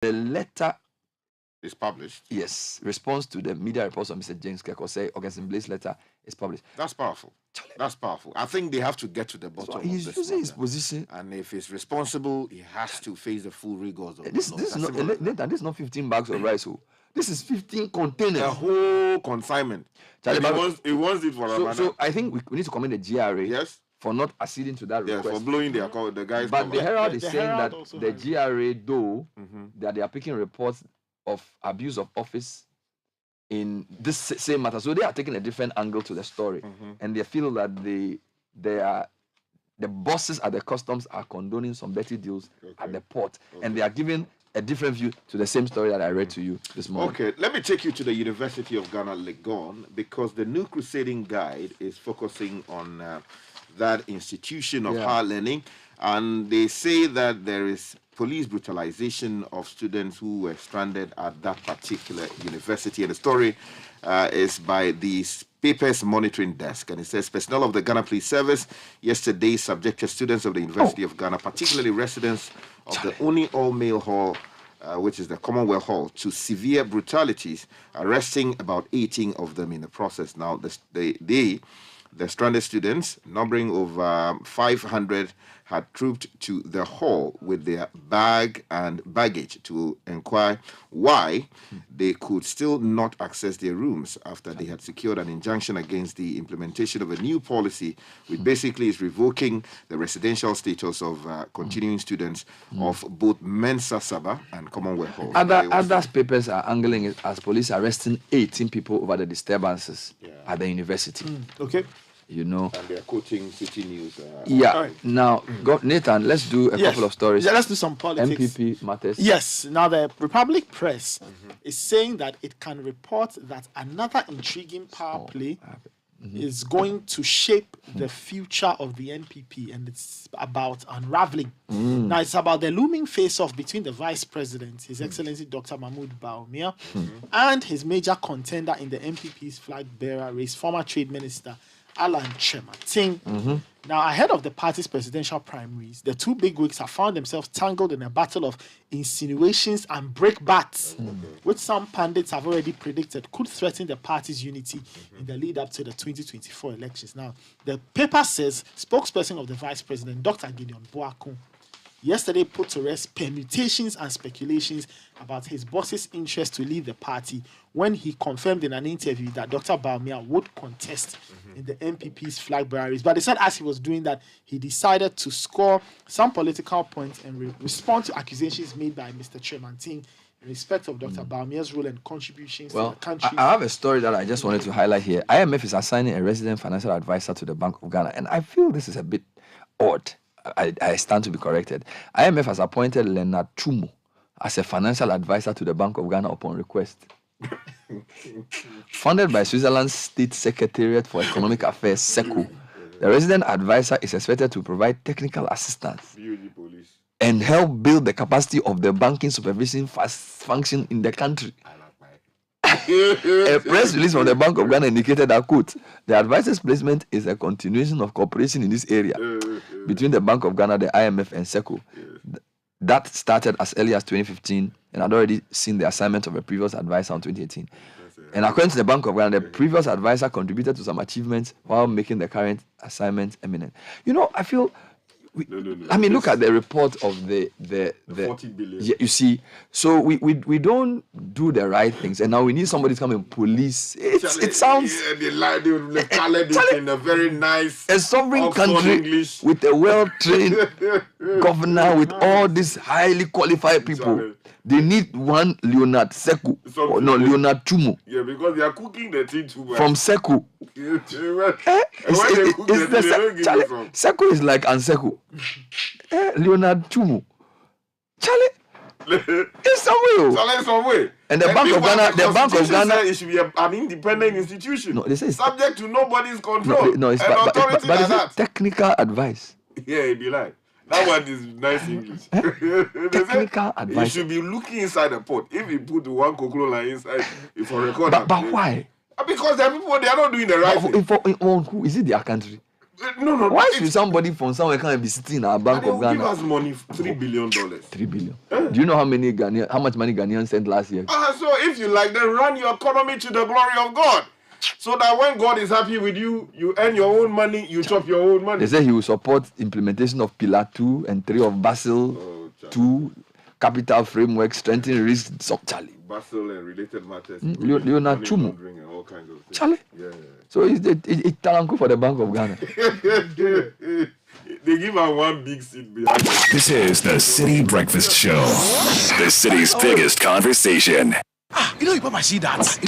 the letter is published. Yes, response to the media reports of Mr. James Kekose, Augustine Blaze letter is published. That's powerful. That's powerful. I think they have to get to the bottom of this. He's using his position. And if he's responsible, he has to face the full rigors of this is not 15 bags of rice. This is 15 containers. The whole consignment. He wants it for Ramadan. So I think we need to commend the GRA. Yes. For not acceding to that request. For blowing the guys. But the Herald is saying that the GRA, though, that they are picking reports of abuse of office in this same matter. So they are taking a different angle to the story. And they feel that the bosses at the customs are condoning some dirty deals at the port. And they are giving a different view to the same story that I read to you this morning. Okay, let me take you to the University of Ghana, Legon, because the new Crusading Guide is focusing on that institution of higher learning, and they say that there is police brutalization of students who were stranded at that particular university. And the story is by the Papers Monitoring Desk, and it says personnel of the Ghana Police Service yesterday subjected students of the University of Ghana, particularly residents of the only all-male hall, which is the Commonwealth Hall, to severe brutalities, arresting about 18 of them in the process. Now, the stranded students, numbering over 500, had trooped to the hall with their bag and baggage to inquire why they could still not access their rooms after they had secured an injunction against the implementation of a new policy, which basically is revoking the residential status of continuing students of both Mensa Saba and Commonwealth Hall. Other papers are angling it as police arresting 18 people over the disturbances at the university. Okay. You know, and they're quoting City News. Right. Now, Nathan, let's do a couple of stories. Yeah, let's do some politics. MPP matters. Yes. Now, the Republic Press is saying that it can report that another intriguing power play is going to shape the future of the NPP, and it's about unraveling. Now, it's about the looming face-off between the Vice President, His Excellency Dr. Mahmoud Bawumia, and his major contender in the NPP's flag bearer race, former Trade Minister Alan Chemating. Now, ahead of the party's presidential primaries, the two bigwigs have found themselves tangled in a battle of insinuations and breakbacks, which some pundits have already predicted could threaten the party's unity in the lead up to the 2024 elections. Now, the paper says spokesperson of the vice president, Dr. Gideon Boakun, yesterday put to rest permutations and speculations about his boss's interest to leave the party when he confirmed in an interview that Dr. Bawumia would contest in the NPP's flag bearer race. But they said as he was doing that, he decided to score some political points and respond to accusations made by Mr. Chemating in respect of Dr. Bawumia's role and contributions to the country. I have a story that I just wanted to highlight here. IMF is assigning a resident financial advisor to the Bank of Ghana, and I feel this is a bit odd. I stand to be corrected. IMF has appointed Bernard Avle as a financial advisor to the Bank of Ghana upon request. Funded by Switzerland's State Secretariat for Economic Affairs, SECO, the resident advisor is expected to provide technical assistance and help build the capacity of the banking supervision function in the country. A press release from the Bank of Ghana indicated that, quote, the advisor's placement is a continuation of cooperation in this area between the Bank of Ghana, the IMF, and SECO. That started as early as 2015 and had already seen the assignment of a previous advisor in 2018. And according to the Bank of Ghana, the previous advisor contributed to some achievements while making the current assignment eminent. You know, I feel... look at the report of the 40 billion. Yeah, you see, so we don't do the right things, and now we need somebody to come and police. It sounds they colored it in a very nice a sovereign Oxford country English. with a well-trained governor with all these highly qualified people. They need one Leonard Seku or no Leonard Chumu. Yeah, because they are cooking the thing too much. From Seku. Seku is like Anseku. Leonard Chumu. Charlie. It's somewhere. And the Bank of Ghana, it should be an independent institution. No, they say subject to nobody's control. No, it's but it's technical advice. Yeah, it'd be like. That one is nice English. Technical advice. You should be looking inside the pot. If you put one Coca-Cola inside, it's for record. But why? Because there are people, they are not doing the right thing. On who? Is it their country? No. Why should somebody from somewhere can be sitting in our Bank They of will give Ghana? us money, $3 billion. 3 billion. Do you know how much money Ghanaians sent last year? So if you like, then run your economy to the glory of God. So that when God is happy with you, you earn your own money, you chop your own money. They say he will support implementation of Pillar 2 and 3 of Basel 2 capital framework, strengthening risk. Charlie. Basel and related matters. Leonard Chumo. And all kinds of things. Charlie. Yeah. So it's talanku for the Bank of Ghana. They give her one big seat behind. This is the Citi Breakfast Show, the city's biggest conversation. You know, Papa, see that?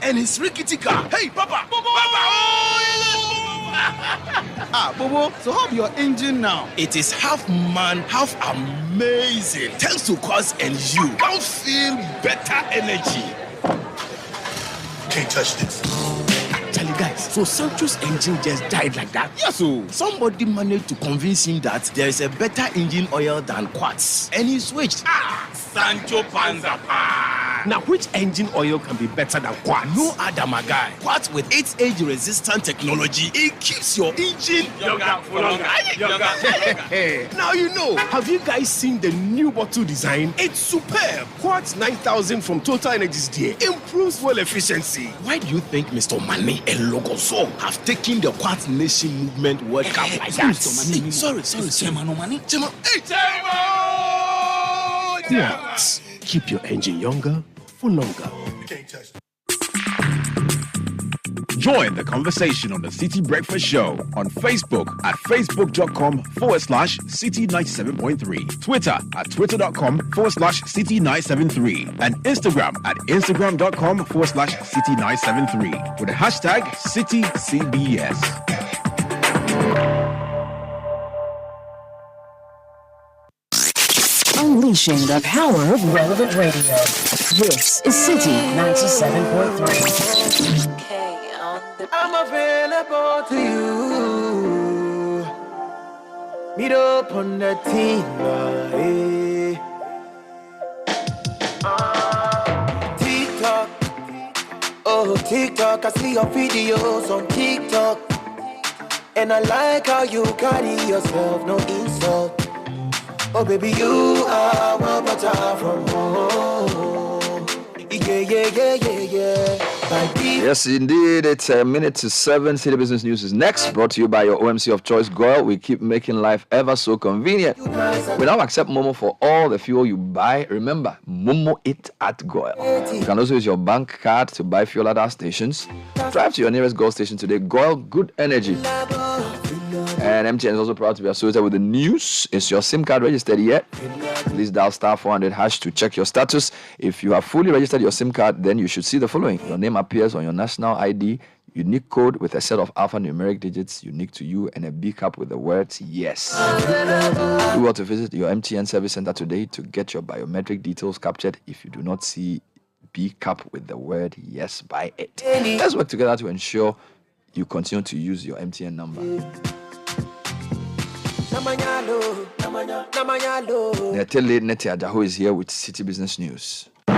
And it's rickety car. Hey, Papa! Bobo, so how's your engine now? It is half man, half amazing. Thanks to Quartz and you can feel better energy. Can't touch this. Charlie, guys, so Sancho's engine just died like that? Yes, so somebody managed to convince him that there is a better engine oil than Quartz, and he switched. Sancho Panza. Now, which engine oil can be better than Quartz? No other, my guy. Quartz with its age-resistant technology, it keeps your engine younger for longer. Now you know. Have you guys seen the new bottle design? It's superb. Quartz 9000 from Total Energies there improves fuel efficiency. Why do you think Mr. Mane and Logoso have taken the Quartz Nation movement World Cup like that? Sorry. Quartz. Keep your engine younger for longer. Join the conversation on the Citi Breakfast Show on Facebook at facebook.com/Citi97.3, Twitter at twitter.com/Citi973, and Instagram at instagram.com/Citi973 with the hashtag CitiCBS. Unleashing the power of relevant radio. This is Citi 97.3. I'm available to you. Meet up on the team. TikTok. Oh, TikTok. I see your videos on TikTok. And I like how you carry yourself, no insult. Oh, baby, you are one better from home. Yeah. Yes, indeed. It's a minute to 7. City Business News is next, brought to you by your OMC of choice, Goil. We keep making life ever so convenient. We now accept Momo for all the fuel you buy. Remember, Momo it at Goil. You can also use your bank card to buy fuel at our stations. Drive to your nearest Goil station today. Goil, good energy. And MTN is also proud to be associated with the news. Is your SIM card registered yet? Please dial *400# to check your status. If you have fully registered your SIM card, then you should see the following. Your name appears on your national ID, unique code with a set of alphanumeric digits unique to you, and a B cap with the words yes. Do well to visit your MTN service center today to get your biometric details captured if you do not see B cap with the word yes by it. Let's work together to ensure you continue to use your MTN number. Netele Nete Adaho is here with Citi Business News. Good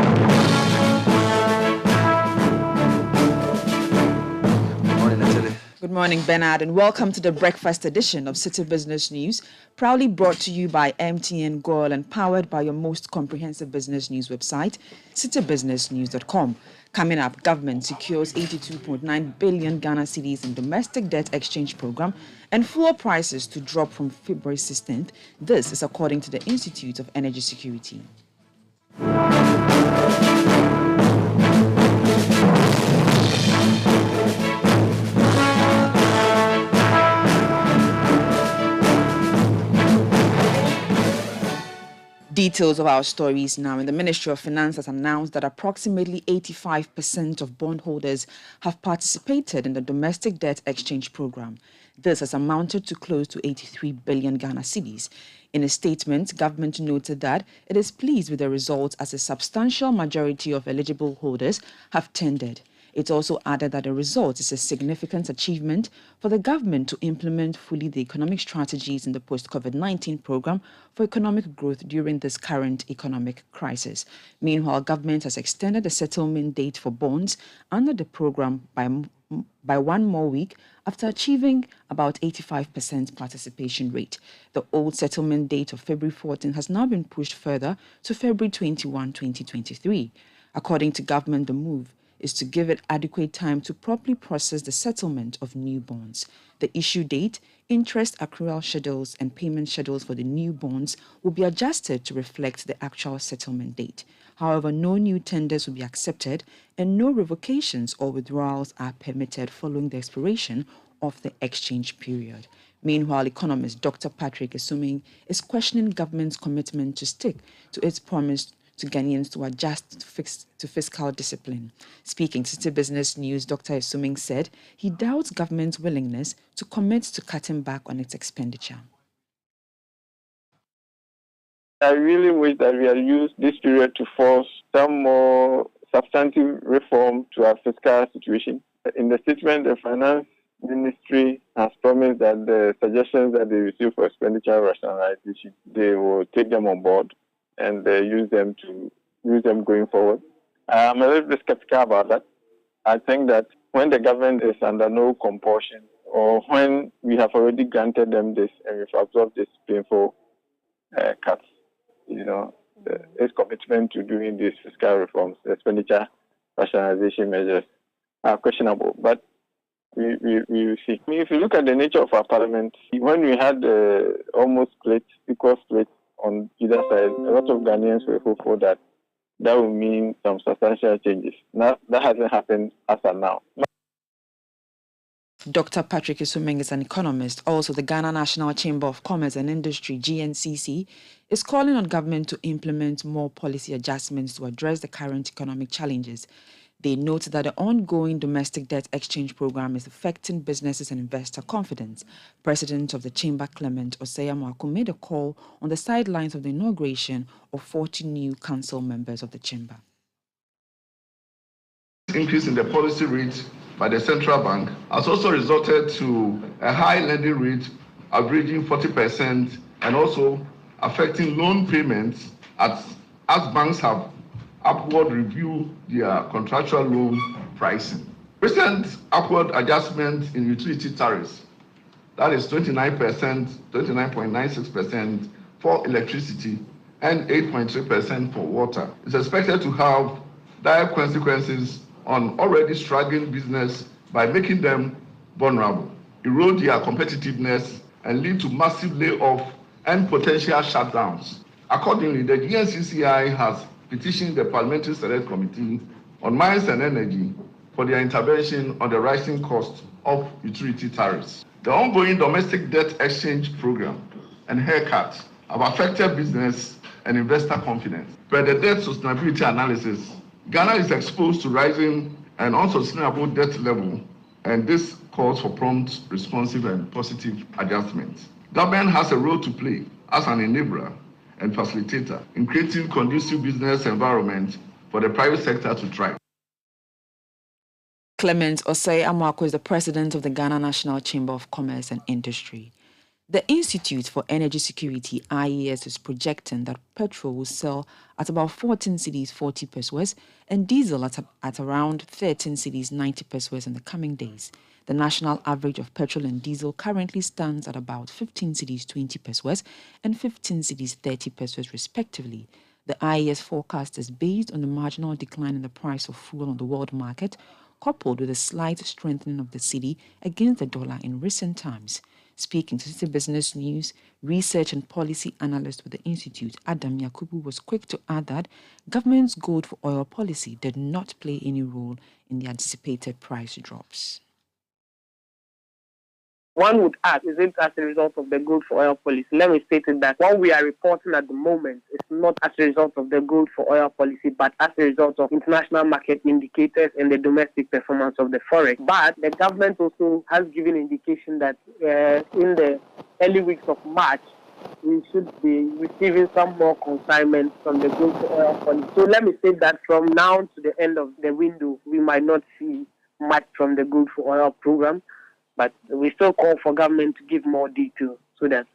morning, Netele. Good morning, Bernard, and welcome to the breakfast edition of Citi Business News, proudly brought to you by MTN Goil and powered by your most comprehensive business news website, citibusinessnews.com. Coming up, government secures 82.9 billion Ghana cedis in domestic debt exchange program and fuel prices to drop from February 16th. This is according to the Institute of Energy Security. Details of our stories now. In the Ministry of Finance has announced that approximately 85% of bondholders have participated in the domestic debt exchange program. This has amounted to close to 83 billion Ghana cedis. In a statement, government noted that it is pleased with the results as a substantial majority of eligible holders have tendered. It also added that the result is a significant achievement for the government to implement fully the economic strategies in the post-COVID-19 program for economic growth during this current economic crisis. Meanwhile, government has extended the settlement date for bonds under the program by by one more week after achieving about 85% participation rate. The old settlement date of February 14 has now been pushed further to February 21, 2023. According to government, the move is to give it adequate time to properly process the settlement of new bonds. The issue date, interest accrual schedules, and payment schedules for the new bonds will be adjusted to reflect the actual settlement date. However, no new tenders will be accepted and no revocations or withdrawals are permitted following the expiration of the exchange period. Meanwhile, economist Dr. Patrick Esuming is questioning government's commitment to stick to its promise to Ghanaians to adjust to fiscal discipline. Speaking to Citi Business News, Dr. Esuming said he doubts government's willingness to commit to cutting back on its expenditure. I really wish that we had used this period to force some more substantive reform to our fiscal situation. In the statement, the Finance Ministry has promised that the suggestions that they receive for expenditure rationalization, they will take them on board and use them going forward. I'm a little bit skeptical about that. I think that when the government is under no compulsion, or when we have already granted them this and we've absorbed this painful cuts, its commitment to doing these fiscal reforms, the expenditure rationalization measures are questionable. But we see. If you look at the nature of our parliament, when we had almost equal split on either side, a lot of Ghanaians were hopeful that would mean some substantial changes. Now, that hasn't happened as of now. Dr. Patrick Esuming is an economist. Also, the Ghana National Chamber of Commerce and Industry, GNCC, is calling on government to implement more policy adjustments to address the current economic challenges. They note that the ongoing domestic debt exchange program is affecting businesses and investor confidence. President of the Chamber, Clement Osei-Amoako, made a call on the sidelines of the inauguration of 40 new council members of the Chamber. Increase in the policy rate by the central bank has also resulted to a high lending rate averaging 40% and also affecting loan payments as banks have upward review their contractual loan pricing. Recent upward adjustment in utility tariffs, that is 29%, 29.96% for electricity and 8.3% for water, is expected to have dire consequences on already struggling business by making them vulnerable, erode their competitiveness, and lead to massive layoff and potential shutdowns. Accordingly, the GNCCI has petitioned the Parliamentary Select Committee on Mines and Energy for their intervention on the rising cost of utility tariffs. The ongoing domestic debt exchange program and haircuts have affected business and investor confidence. Per the debt sustainability analysis, Ghana is exposed to rising and unsustainable debt level, and this calls for prompt, responsive, and positive adjustments. Government has a role to play as an enabler and facilitator in creating conducive business environment for the private sector to thrive. Clement Osei-Amoako is the president of the Ghana National Chamber of Commerce and Industry. The Institute for Energy Security, IES, is projecting that petrol will sell at about 14 cedis 40 pesos and diesel at around 13 cedis 90 pesos in the coming days. The national average of petrol and diesel currently stands at about 15 cedis 20 pesos and 15 cedis 30 pesos respectively. The IES forecast is based on the marginal decline in the price of fuel on the world market, coupled with a slight strengthening of the cedi against the dollar in recent times. Speaking to Citi Business News, research and policy analyst with the Institute, Adam Yakubu, was quick to add that government's gold for oil policy did not play any role in the anticipated price drops. One would ask, is it as a result of the gold for oil policy? Let me state it that what we are reporting at the moment is not as a result of the gold for oil policy, but as a result of international market indicators and the domestic performance of the forex. But the government also has given indication that in the early weeks of March, we should be receiving some more consignments from the gold for oil policy. So let me say that from now to the end of the window, we might not see much from the gold for oil program. But we still call for government to give more detail so that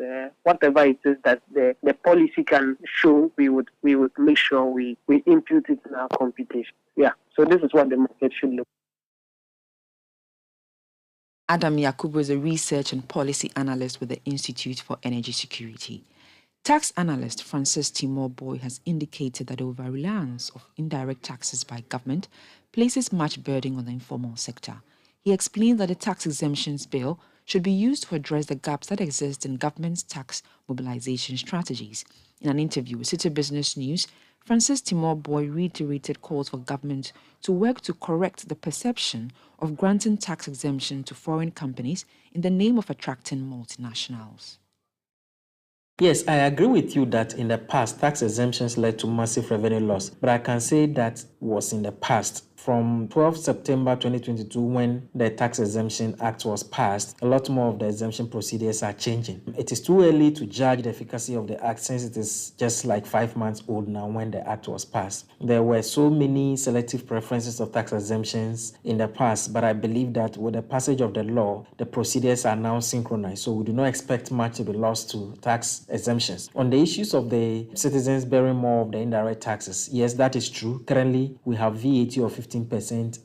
whatever it is that the policy can show, we would make sure we impute it in our computation. Yeah, so this is what the market should look. Adam Yakubu is a research and policy analyst with the Institute for Energy Security. Tax analyst Francis Timor Boy has indicated that over-reliance of indirect taxes by government places much burden on the informal sector. He explained that the tax exemptions bill should be used to address the gaps that exist in government's tax mobilization strategies. In an interview with Citi Business News, Francis Timor Boy reiterated calls for government to work to correct the perception of granting tax exemption to foreign companies in the name of attracting multinationals. Yes, I agree with you that in the past, tax exemptions led to massive revenue loss, but I can say that was in the past. From 12 September 2022, when the Tax Exemption Act was passed, a lot more of the exemption procedures are changing. It is too early to judge the efficacy of the Act since it is just like 5 months old now when the Act was passed. There were so many selective preferences of tax exemptions in the past, but I believe that with the passage of the law, the procedures are now synchronized, so we do not expect much to be lost to tax exemptions. On the issues of the citizens bearing more of the indirect taxes, yes, that is true. Currently, we have VAT of 15%,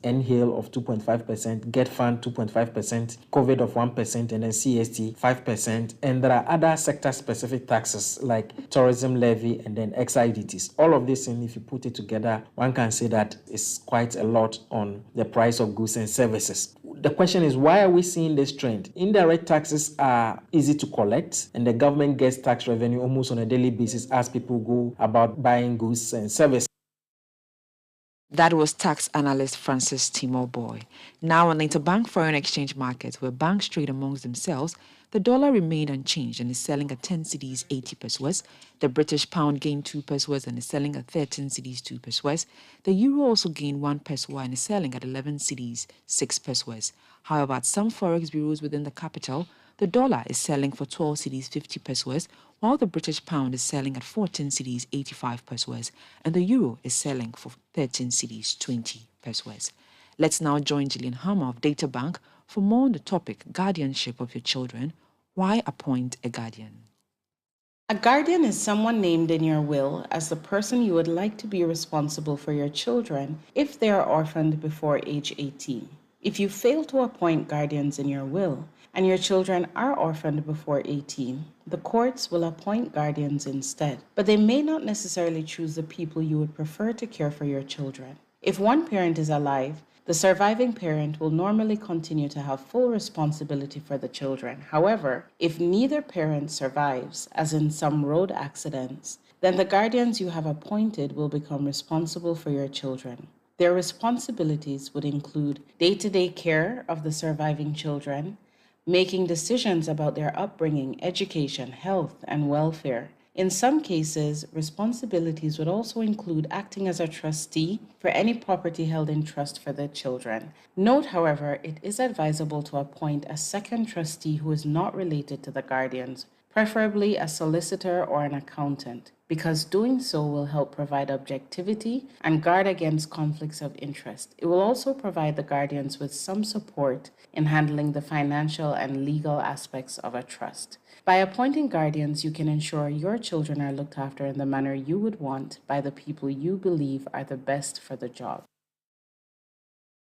NHAL of 2.5%, Get Fund 2.5%, COVID of 1%, and then CST 5%. And there are other sector-specific taxes like tourism levy and then excise duties. All of this, and if you put it together, one can say that it's quite a lot on the price of goods and services. The question is, why are we seeing this trend? Indirect taxes are easy to collect, and the government gets tax revenue almost on a daily basis as people go about buying goods and services. That was tax analyst Francis Timor Boy. Now on the interbank foreign exchange market, where banks trade amongst themselves, the dollar remained unchanged and is selling at 10 cedis 80 pesos. The British pound gained 2 pesos and is selling at 13 cedis 2 pesos. The euro also gained 1 peso and is selling at 11 cedis 6 pesos. However, at some forex bureaus within the capital, the dollar is selling for 12 cedis 50 pesos, while the British pound is selling at 14 cedis 85 pesos, and the euro is selling for 13 cedis 20 pesos. Let's now join Gillian Hammer of Data Bank for more on the topic guardianship of your children. Why appoint a guardian? A guardian is someone named in your will as the person you would like to be responsible for your children if they are orphaned before age 18. If you fail to appoint guardians in your will, and your children are orphaned before 18, the courts will appoint guardians instead, but they may not necessarily choose the people you would prefer to care for your children. If one parent is alive, the surviving parent will normally continue to have full responsibility for the children. However, if neither parent survives, as in some road accidents, then the guardians you have appointed will become responsible for your children. Their responsibilities would include day-to-day care of the surviving children, making decisions about their upbringing, education, health, and welfare. In some cases, responsibilities would also include acting as a trustee for any property held in trust for the children. Note, however, it is advisable to appoint a second trustee who is not related to the guardians, preferably a solicitor or an accountant, because doing so will help provide objectivity and guard against conflicts of interest. It will also provide the guardians with some support in handling the financial and legal aspects of a trust. By appointing guardians, you can ensure your children are looked after in the manner you would want by the people you believe are the best for the job.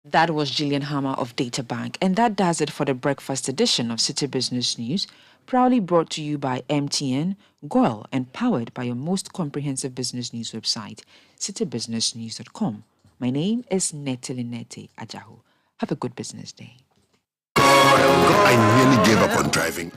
That was Gillian Hammer of Data Bank, and that does it for the breakfast edition of Citi Business News, proudly brought to you by MTN, GOIL, and powered by your most comprehensive business news website, citibusinessnews.com. My name is Netelinete Ajahu. Have a good business day. I nearly gave up on driving.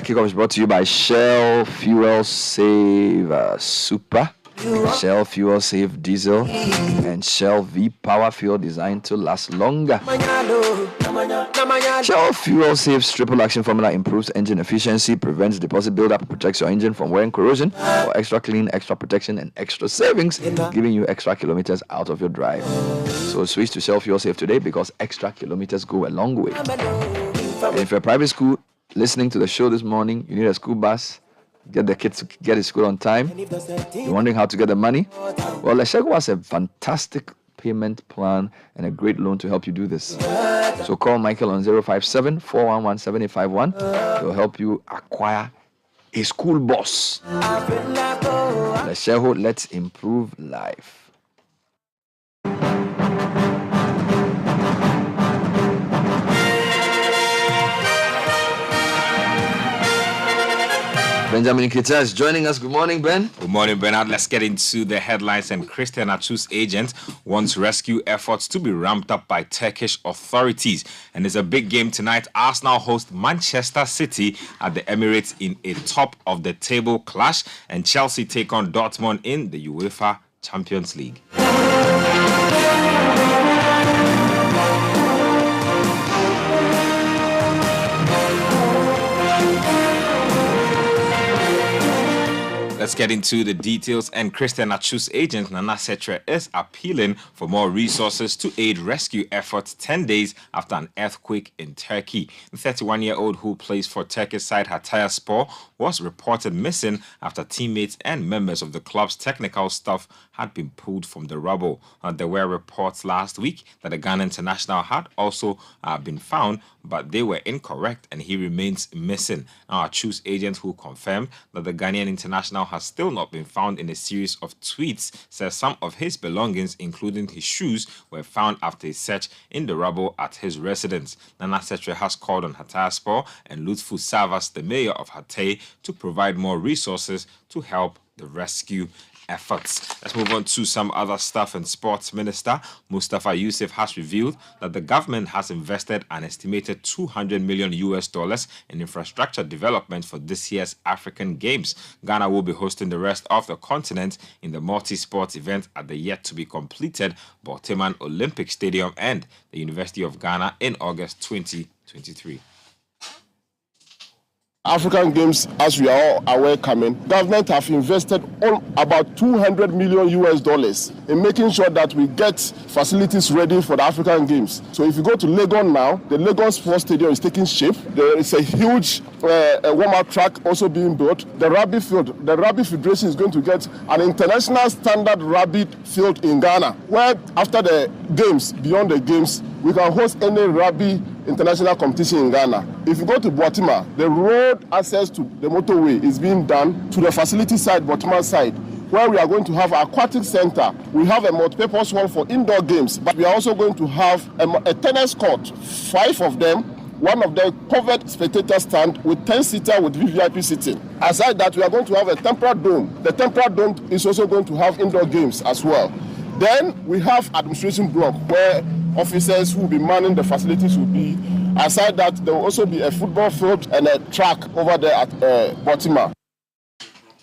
kickoff is brought to you by Shell Fuel Save Super, Shell Fuel Save Diesel, and Shell V Power Fuel designed to last longer. Shell Fuel Save's triple action formula improves engine efficiency, prevents deposit buildup, protects your engine from wear and corrosion, for extra clean, extra protection, and extra savings, giving you extra kilometers out of your drive. So switch to Shell Fuel Save today because extra kilometers go a long way. And if you're a private school listening to the show this morning, you need a school bus, get the kids to get to school on time, you're wondering how to get the money? Well, Leshego has a fantastic payment plan and a great loan to help you do this. So call Michael on 057-411-7851. He'll help you acquire a school bus. Leshego, let's improve life. Benjamin Kita is joining us. Good morning, Ben. Good morning, Bernard. Let's get into the headlines. And Christian Atsu's agent wants rescue efforts to be ramped up by Turkish authorities. And it's a big game tonight. Arsenal host Manchester City at the Emirates in a top-of-the-table clash. And Chelsea take on Dortmund in the UEFA Champions League. Let's get into the details. And Christian Atsu's agent, Nana Setre, is appealing for more resources to aid rescue efforts 10 days after an earthquake in Turkey. The 31-year-old who plays for Turkish side Hatayspor was reported missing after teammates and members of the club's technical staff had been pulled from the rubble. There were reports last week that the Ghana international had also been found, but they were incorrect and he remains missing. Now, Atsu's agent, who confirmed that the Ghanaian international has still not been found, in a series of tweets, says some of his belongings, including his shoes, were found after a search in the rubble at his residence. Nana Setre has called on Hatayspor and Lutfu Savas, the mayor of Hatay, to provide more resources to help the rescue efforts. Let's move on to some other stuff. And Sports Minister Mustafa Yusuf has revealed that the government has invested an estimated $200 million in infrastructure development for this year's African Games. Ghana will be hosting the rest of the continent in the multi-sport event at the yet-to-be-completed Borteman Olympic Stadium and the University of Ghana in August 2023. African Games, as we are all aware, coming, government have invested about $200 million in making sure that we get facilities ready for the African Games. So if you go to Legon now, the Legon Sports Stadium is taking shape. There is a huge warm-up track also being built. The Rugby field, the Rugby Federation is going to get an international standard rugby field in Ghana, where after the games, beyond the games, we can host any rugby international competition in Ghana. If you go to Botima, the road access to the motorway is being done to the facility side, Botima side, where we are going to have an aquatic center. We have a multi-purpose hall for indoor games, but we are also going to have a tennis court, 5 of them, one of them covered spectator stand with 10-seater with VVIP sitting. Aside that, we are going to have a temporary dome. The temporary dome is also going to have indoor games as well. Then we have administration block where officers who will be manning the facilities will be. Aside that, there will also be a football field and a track over there at Botima.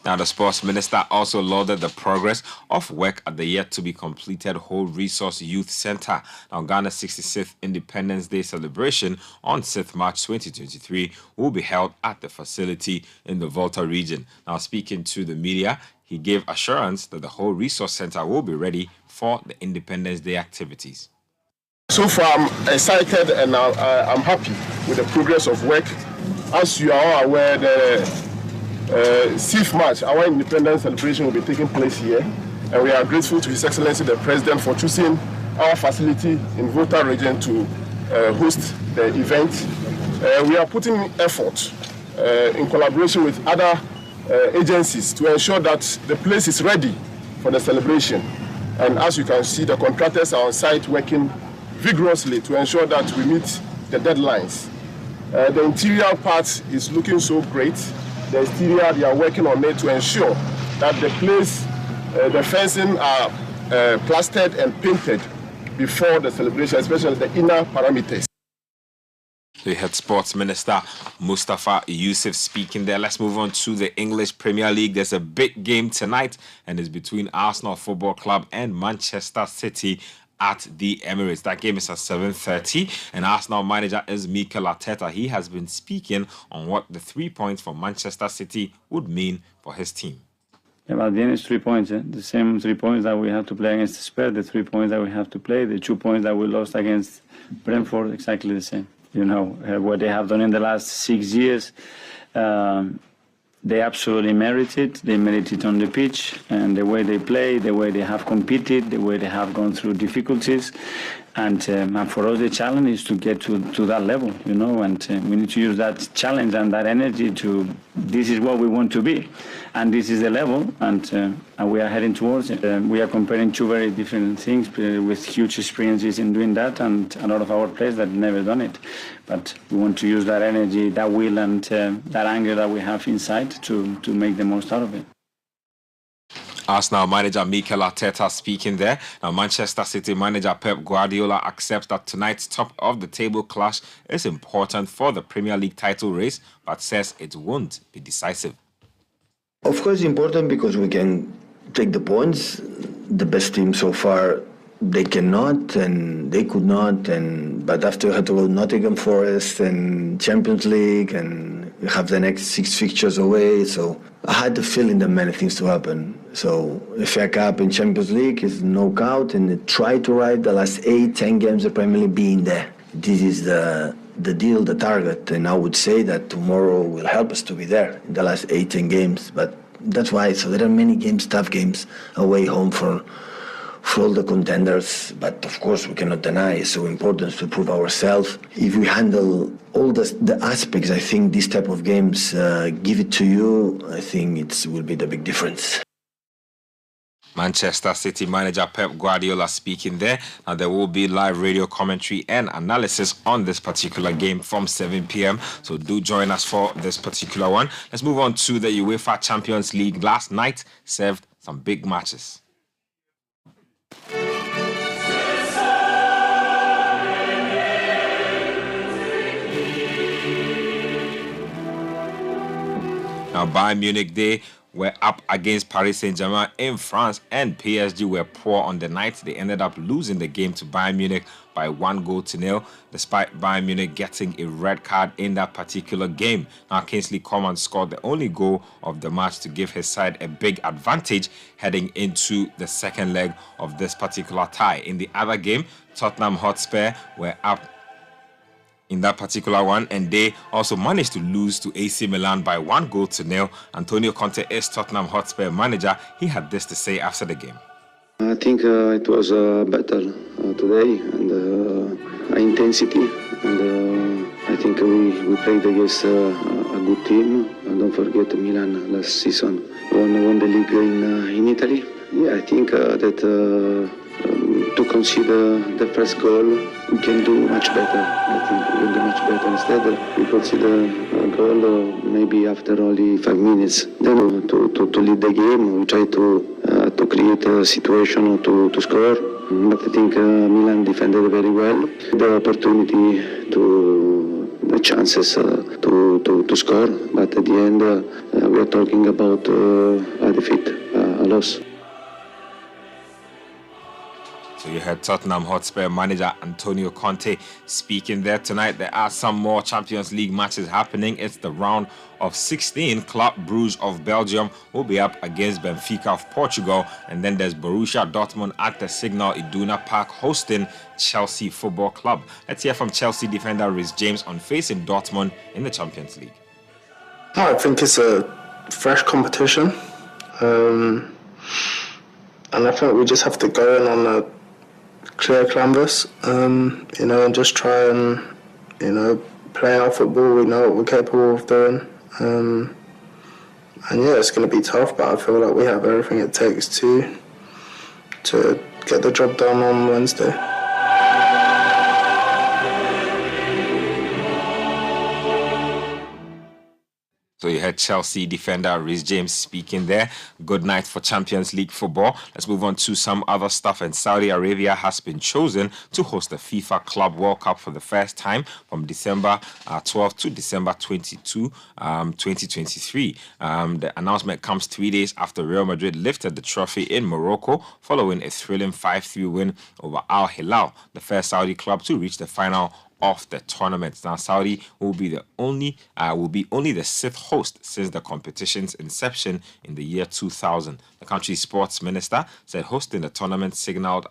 Now, the Sports Minister also lauded the progress of work at the yet-to-be-completed Whole Resource Youth Center. Now, Ghana's 66th Independence Day celebration on 6th March 2023 will be held at the facility in the Volta region. Now, speaking to the media, he gave assurance that the Whole Resource Center will be ready for the Independence Day activities. So far, I'm excited and I'm happy with the progress of work. As you are all aware, the 6th March, our independence celebration will be taking place here. And we are grateful to His Excellency the President for choosing our facility in Volta region to host the event. We are putting effort in collaboration with other agencies to ensure that the place is ready for the celebration. And as you can see, the contractors are on site working vigorously to ensure that we meet the deadlines. The interior part is looking so great. The exterior, they are working on it to ensure that the place, the fencing are plastered and painted before the celebration, especially the inner parameters. We had Sports Minister Mustafa Yusuf speaking there. Let's move on to the English Premier League. There's a big game tonight, and it's between Arsenal Football Club and Manchester City at the Emirates. That game is at 7:30, and Arsenal manager is Mikel Arteta. He has been speaking on what the 3 points for Manchester City would mean for his team. Yeah, at the end, it's 3 points. The same 3 points that we have to play against Spurs, the 3 points that we have to play, the 2 points that we lost against Brentford, exactly the same. You know, what they have done in the last 6 years, they absolutely merit it. They merit it on the pitch, and the way they play, the way they have competed, the way they have gone through difficulties. And for us, the challenge is to get to that level, you know, and we need to use that challenge and that energy to, this is what we want to be, and this is the level, and we are heading towards it. We are comparing two very different things with huge experiences in doing that, and a lot of our players that never done it. But we want to use that energy, that will, and that anger that we have inside to make the most out of it. Arsenal manager Mikel Arteta speaking there. Now, Manchester City manager Pep Guardiola accepts that tonight's top-of-the-table clash is important for the Premier League title race, but says it won't be decisive. Of course, important because we can take the points. The best team so far, they cannot and they could not. But after we had to go Nottingham Forest and Champions League, and we have the next 6 fixtures away. So I had the feeling that many things to happen. So the FA Cup and Champions League is knockout, and try to ride the last 8-10 games of Premier League being there. This is the deal, the target, and I would say that tomorrow will help us to be there in the last 8-10 games. But that's why. So there are many games, tough games away home for all the contenders. But of course we cannot deny it's so important to prove ourselves. If we handle all the aspects, I think these type of games give it to you. I think it will be the big difference. Manchester City manager Pep Guardiola speaking there. Now, there will be live radio commentary and analysis on this particular game from 7 p.m. So do join us for this particular one. Let's move on to the UEFA Champions League. Last night served some big matches. Now, Bayern Munich, they were up against Paris Saint-Germain in France, and PSG were poor on the night. They ended up losing the game to Bayern Munich by 1-0, despite Bayern Munich getting a red card in that particular game. Now, Kingsley Coman scored the only goal of the match to give his side a big advantage heading into the second leg of this particular tie. In the other game, Tottenham Hotspur were up in that particular one, and they also managed to lose to AC Milan by 1-0. Antonio Conte is Tottenham Hotspur manager. He had this to say after the game. I think it was better today, and high intensity, and I think we played against a good team. And don't forget Milan last season won the league in Italy. Yeah, I think that to consider the first goal, we can do much better. I think we can do much better. Instead, we consider a goal maybe after only 5 minutes. Then to lead the game, we try to create a situation to score. But I think Milan defended very well. The opportunity the chances to score. But at the end, we are talking about a defeat, a loss. So you heard Tottenham Hotspur manager Antonio Conte speaking there. Tonight there are some more Champions League matches happening. It's the round of 16. Club Brugge of Belgium will be up against Benfica of Portugal. And then there's Borussia Dortmund at the Signal Iduna Park hosting Chelsea Football Club. Let's hear from Chelsea defender Reece James on facing Dortmund in the Champions League. I think it's a fresh competition. And I think we just have to go in on a clear canvas, and just try and, play our football. We know what we're capable of doing. And yeah, it's going to be tough, but I feel like we have everything it takes to get the job done on Wednesday. So So you heard Chelsea defender Reece James speaking there. Good night for Champions League football. Let's move on to some other stuff. And Saudi Arabia has been chosen to host the FIFA Club World Cup for the first time from December 12 to December 22, 2023. The announcement comes 3 days after Real Madrid lifted the trophy in Morocco following a thrilling 5-3 win over Al Hilal, the first Saudi club to reach the final of the tournament. Now, Saudi will be only the sixth host since the competition's inception in the year 2000. The country's sports minister said hosting the tournament signaled,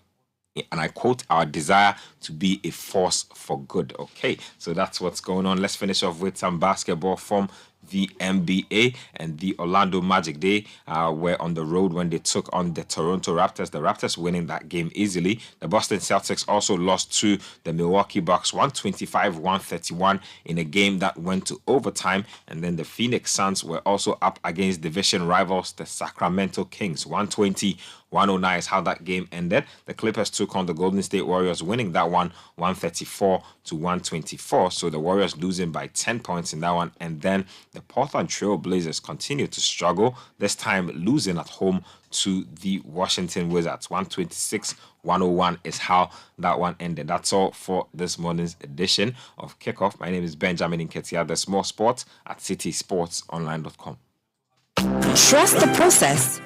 and I quote, our desire to be a force for good. Okay, so that's what's going on. Let's finish off with some basketball from the NBA. And the Orlando Magic, they were on the road when they took on the Toronto Raptors. The Raptors winning that game easily. The Boston Celtics also lost to the Milwaukee Bucks 125-131 in a game that went to overtime. And then the Phoenix Suns were also up against division rivals, the Sacramento Kings. 120-109 is how that game ended. The Clippers took on the Golden State Warriors, winning that one 134-124. So the Warriors losing by 10 points in that one. And then the Portland Trail Blazers continue to struggle, this time losing at home to the Washington Wizards. 126-101 is how that one ended. That's all for this morning's edition of Kickoff. My name is Benjamin Nketia. There's more sports at citysportsonline.com. Trust the process.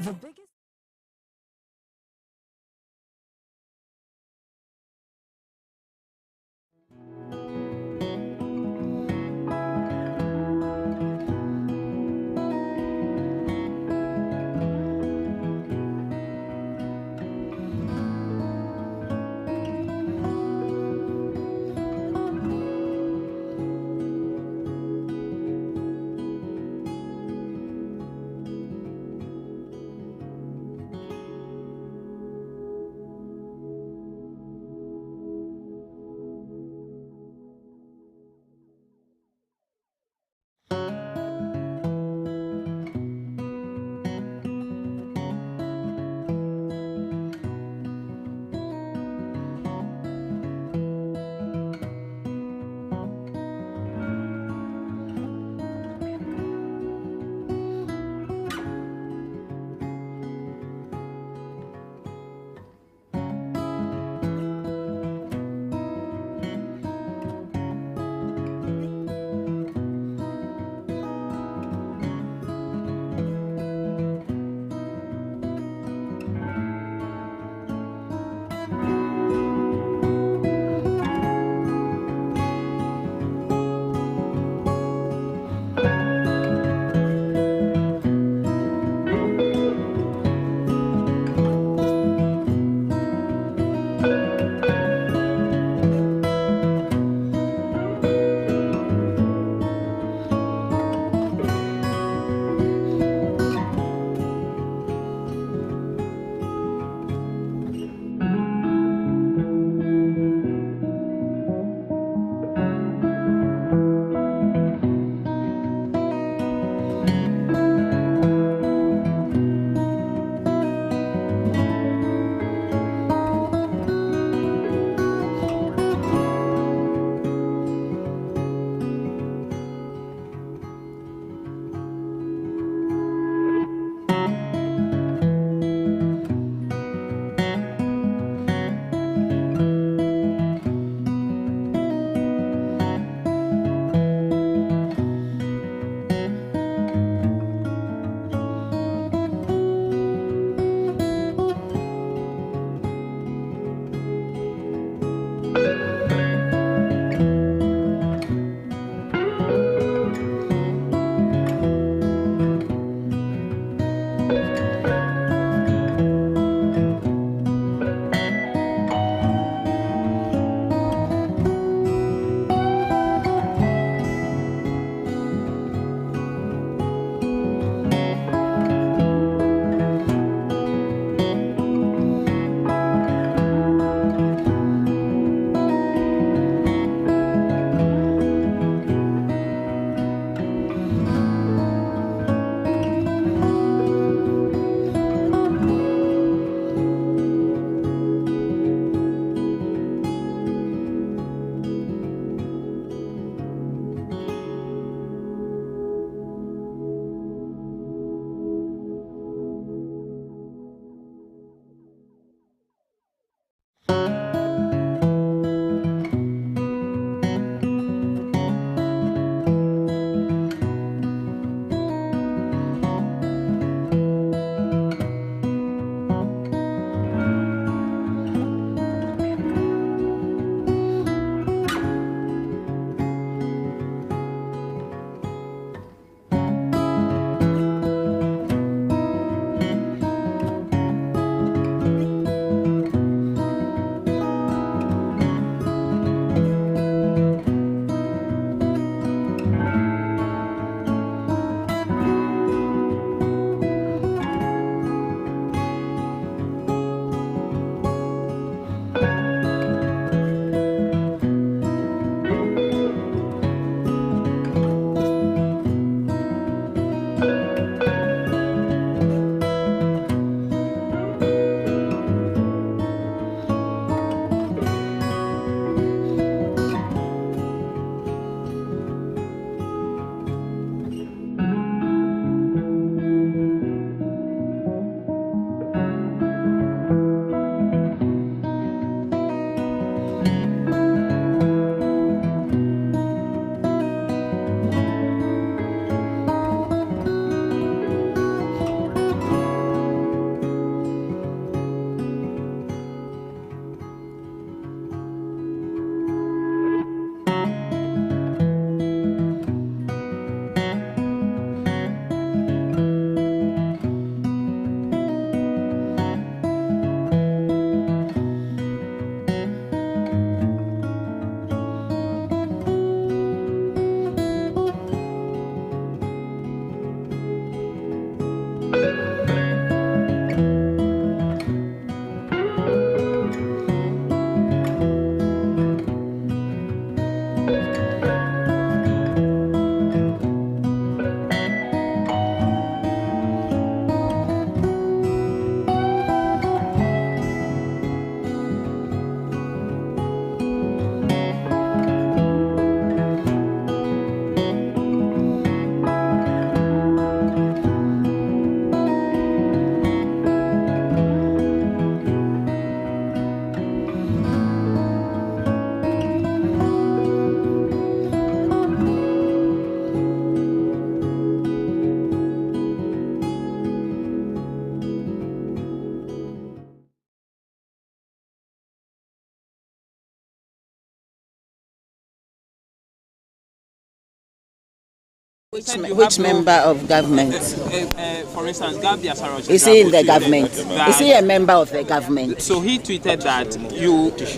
Which member of government? For instance, Gabi Asaro. Is he in the government? Is he a member of the government? So he tweeted that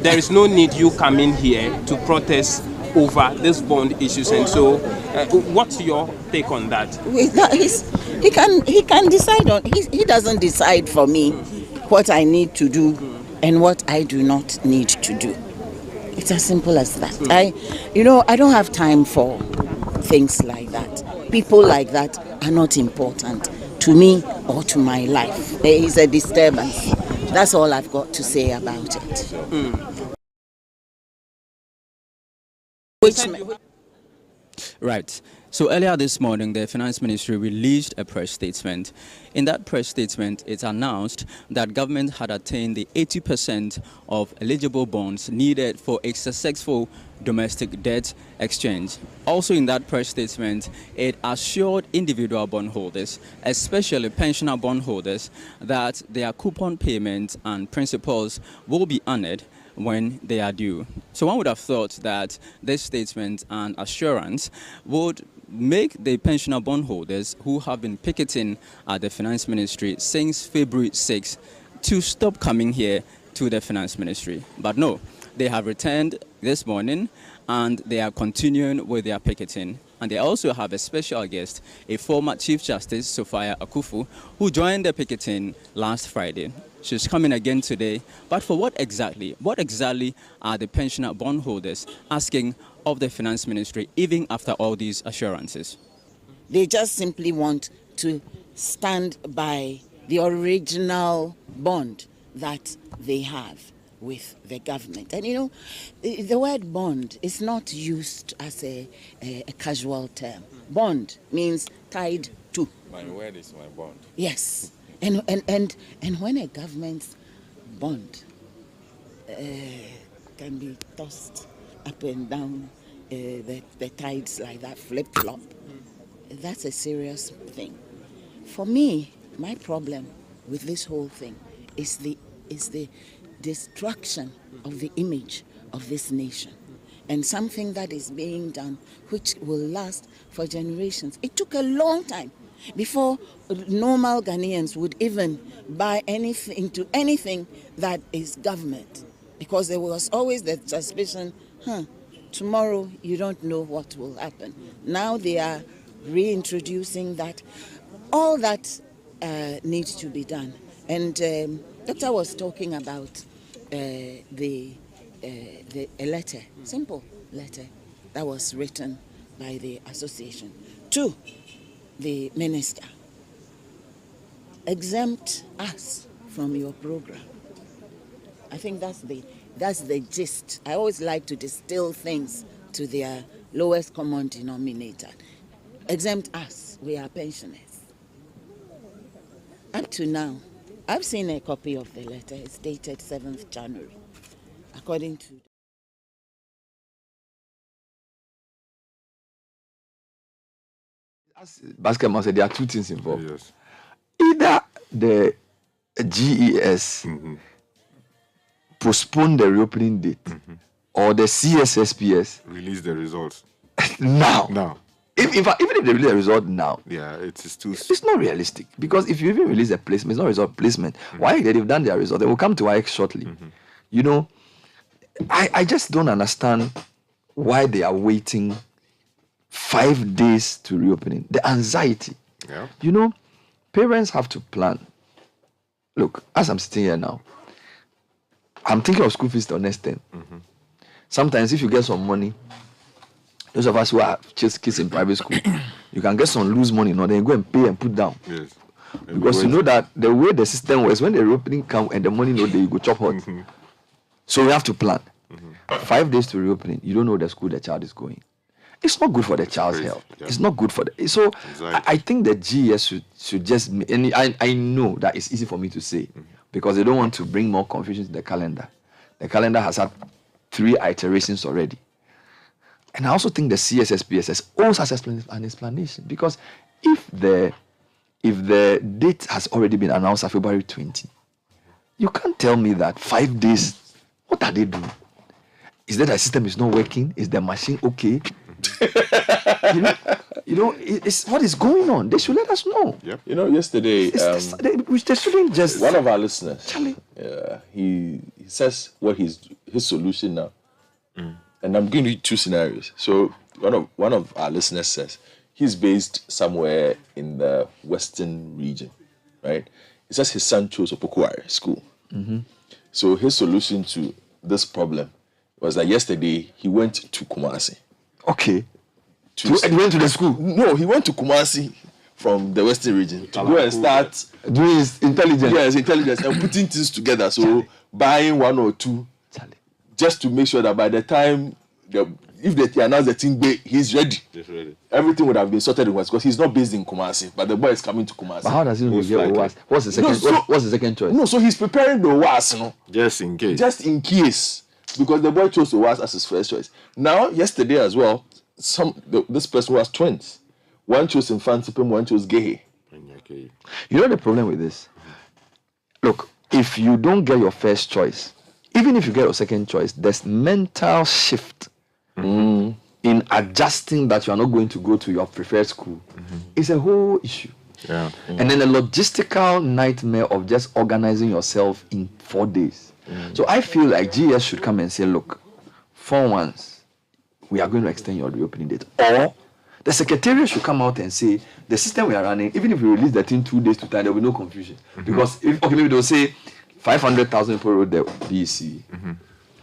there is no need you coming here to protest over this bond issues, and so what's your take on that? He can decide on. He doesn't decide for me what I need to do and what I do not need to do. It's as simple as that. I don't have time for things like that. People like that are not important to me or to my life. There is a disturbance. That's all I've got to say about it. Right. So earlier this morning, the Finance Ministry released a press statement. In that press statement, it announced that government had attained the 80% of eligible bonds needed for a successful domestic debt exchange. Also in that press statement, it assured individual bondholders, especially pensioner bondholders, that their coupon payments and principals will be honored when they are due. So one would have thought that this statement and assurance would make the pensioner bondholders who have been picketing at the Finance Ministry since February 6 to stop coming here to the Finance Ministry. But no, they have returned this morning and they are continuing with their picketing. And they also have a special guest, a former Chief Justice, Sophia Akufu, who joined the picketing last Friday. She's coming again today. But for what exactly? What exactly are the pensioner bondholders asking of the Finance Ministry, even after all these assurances? They just simply want to stand by the original bond that they have with the government. And the word bond is not used as a casual term. Bond means tied to. My word is my bond. Yes. And when a government's bond can be tossed up and down, the tides like that, flip-flop, that's a serious thing. For me, my problem with this whole thing is the destruction of the image of this nation, and something that is being done which will last for generations. It took a long time before normal Ghanaians would even buy anything that is government, because there was always the suspicion, tomorrow you don't know what will happen. Now they are reintroducing that. All that needs to be done. And Doctor was talking about a letter, simple letter, that was written by the association to the minister. Exempt us from your program. I think that's the gist. I always like to distill things to their lowest common denominator. Exempt us, we are pensioners. Up to now, I've seen a copy of the letter. It's dated 7th January. According to as Basketball said, there are two things involved. Yes. Either the GES postpone the reopening date, or the CSSPS release the results now. Even if they release the result now, it's not realistic, because if you even release a placement, it's not result placement. Why they've done their result? They will come to IX shortly. I just don't understand why they are waiting 5 days to reopening. The anxiety. Yeah. Parents have to plan. Look, as I'm sitting here now, I'm thinking of school fees till next term. Sometimes if you get some money, those of us who are just kids in private school, you can get some loose money, then go and pay and put down. Yes. Because you know that the way the system works, when the reopening comes and the money there, you go chop hot. So we have to plan. 5 days to reopening, you don't know the school the child is going. It's not good for the child's health. Yeah. It's not good for the... So I think the GS should just... And I know that it's easy for me to say, because they don't want to bring more confusion to the calendar. The calendar has had 3 iterations already. And I also think the CSSPSS also has an explanation, because if the date has already been announced at February 20, you can't tell me that 5 days, what are they doing? Is that the system is not working? Is the machine okay? It's what is going on. They should let us know. Yep. Yesterday, they shouldn't just. One of our listeners, he says what his solution now, and I'm going to two scenarios. So one of our listeners says he's based somewhere in the western region, right? He says his son chose Opokuare School. Mm-hmm. So his solution to this problem was that yesterday he went to Kumasi. Okay. He went to the school? No, he went to Kumasi from the western region to go and start doing his intelligence. Yes, intelligence and putting things together. So buying one or two, just to make sure that by the time if they announce the thing, he's ready. Ready. Everything would have been sorted in West because he's not based in Kumasi, but the boy is coming to Kumasi. But how does he know what's the second? What's the second choice? No, so he's preparing the OWAS, just in case. Just in case, because the boy chose the OWAS as his first choice. Now, yesterday as well, this person was twins. One chose Infantipim, one chose Gehe. Okay. You know the problem with this? Look, if you don't get your first choice, even if you get your second choice, there's mental shift in adjusting that you are not going to go to your preferred school. It's a whole issue. Yeah. And then a logistical nightmare of just organizing yourself in 4 days. So I feel like GS should come and say, look, for once, we are going to extend your reopening date. Or the secretariat should come out and say, the system we are running, even if we release that in 2 days to time, there will be no confusion. Because maybe they'll say 500,000 people wrote the BEC.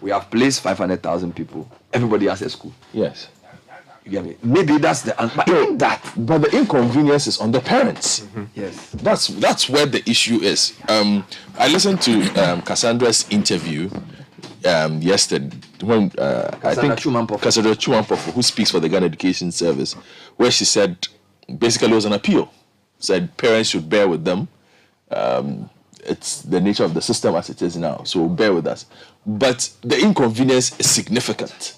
We have placed 500,000 people. Everybody has a school. Yes. You get me? Maybe that's the answer. But the inconvenience is on the parents. Yes. That's where the issue is. I listened to Cassandra's interview yesterday when I think Cassandra Chumampofo, who speaks for the Ghana Education Service, where she said basically it was an appeal. Said parents should bear with them. It's the nature of the system as it is now, so bear with us. But the inconvenience is significant.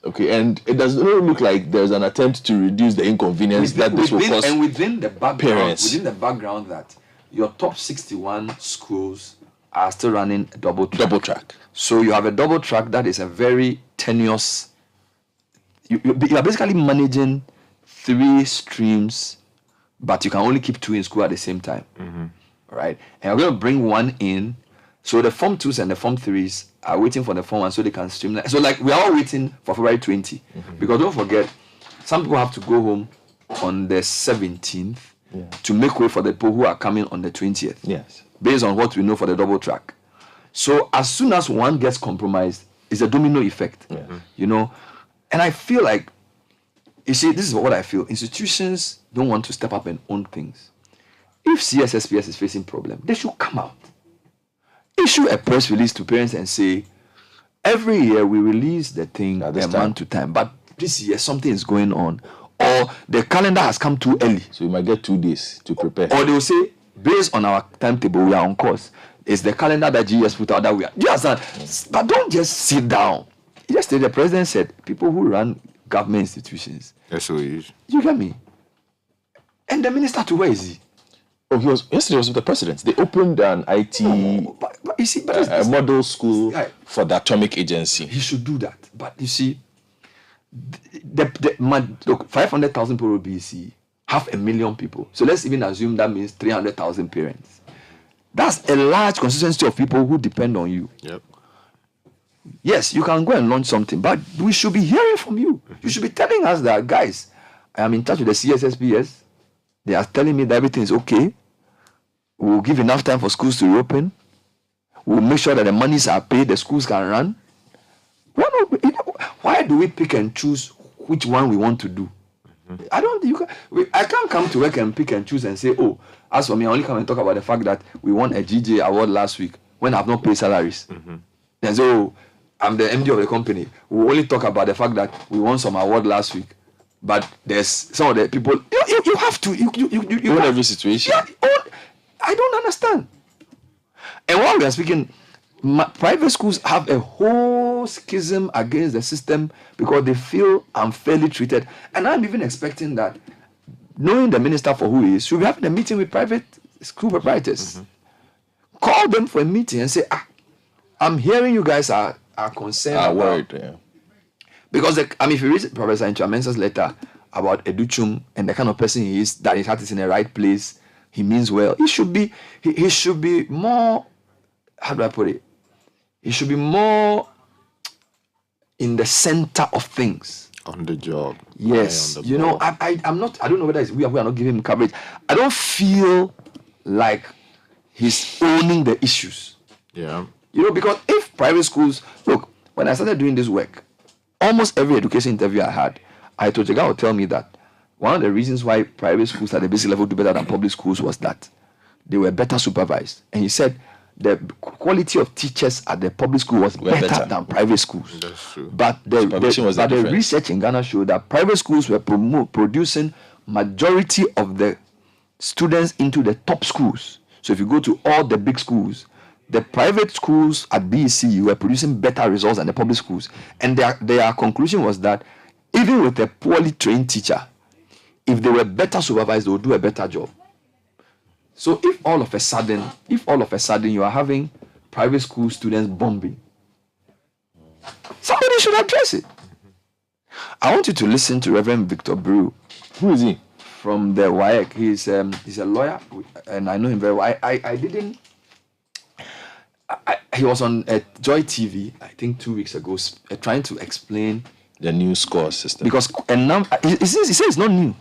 Okay, and it does not look like there's an attempt to reduce the inconvenience that this will cause. And within the background, parents. within the background that your top 61 schools are still running a double track. So you have a double track that is a very tenuous. You are basically managing 3 streams, but you can only keep 2 in school at the same time. Right? And you're going to bring 1 in. So the Form 2s and the Form 3s are waiting for the Form 1 so they can streamline. So like we are all waiting for February 20. Because don't forget, some people have to go home on the 17th to make way for the people who are coming on the 20th. Yes. Based on what we know for the double track. So as soon as one gets compromised, it's a domino effect. And I feel like, you see, this is what I feel. Institutions don't want to step up and own things. If CSSPS is facing problem, they should come out. Issue a press release to parents and say, every year we release the thing a month to time, but this year something is going on. Or the calendar has come too early. So you might get 2 days to prepare. Or they will say, based on our timetable, we are on course. It's the calendar that GS put out that we are. Do you understand? But don't just sit down. Yesterday, the president said, people who run government institutions. SOEs. You get me? And the minister too, where is he? Oh, yesterday was with the president. They opened an IT model school for the atomic agency. He should do that. But you see, look, 500,000 people will be 500,000 people. So let's even assume that means 300,000 parents. That's a large constituency of people who depend on you. Yep. Yes, you can go and launch something, but we should be hearing from you. You should be telling us that, guys, I am in touch with the CSSPS. They are telling me that everything is okay. We'll give enough time for schools to reopen. We'll make sure that the monies are paid, the schools can run. Why do we pick and choose which one we want to do? I can't come to work and pick and choose and say, oh, as for me, I only come and talk about the fact that we won a GJ award last week when I have not paid salaries. And so I'm the MD of the company. We only talk about the fact that we won some award last week. But there's some of the people, you have to, you own every situation. I don't understand. And while we are speaking, private schools have a whole schism against the system because they feel unfairly treated. And I'm even expecting that, knowing the minister for who he is, should be having a meeting with private school proprietors. Call them for a meeting and say, I'm hearing you guys are concerned about worried, Because if you read Professor Nchamensa's letter about Educhum and the kind of person he is, that his heart is in the right place, he means well. He should be more, how do I put it? He should be more in the center of things. On the job. Yes. I don't know whether we are not giving him coverage. I don't feel like he's owning the issues. Yeah. Because if private schools, look, when I started doing this work, almost every education interview I had, I told the guy would tell me that one of the reasons why private schools at the basic level do better than public schools was that they were better supervised. And he said the quality of teachers at the public school was better than private schools. That's true. But the research in Ghana showed that private schools were producing majority of the students into the top schools. So if you go to all the big schools, the private schools at BEC were producing better results than the public schools. And their conclusion was that even with a poorly trained teacher, if they were better supervised, they would do a better job. So if all of a sudden you are having private school students bombing, somebody should address it. I want you to listen to Reverend Victor Brew. Who is he? From the WAEC. He's a lawyer, and I know him very well. He was on Joy TV, I think 2 weeks ago, trying to explain the new score system. Because he says it's not new.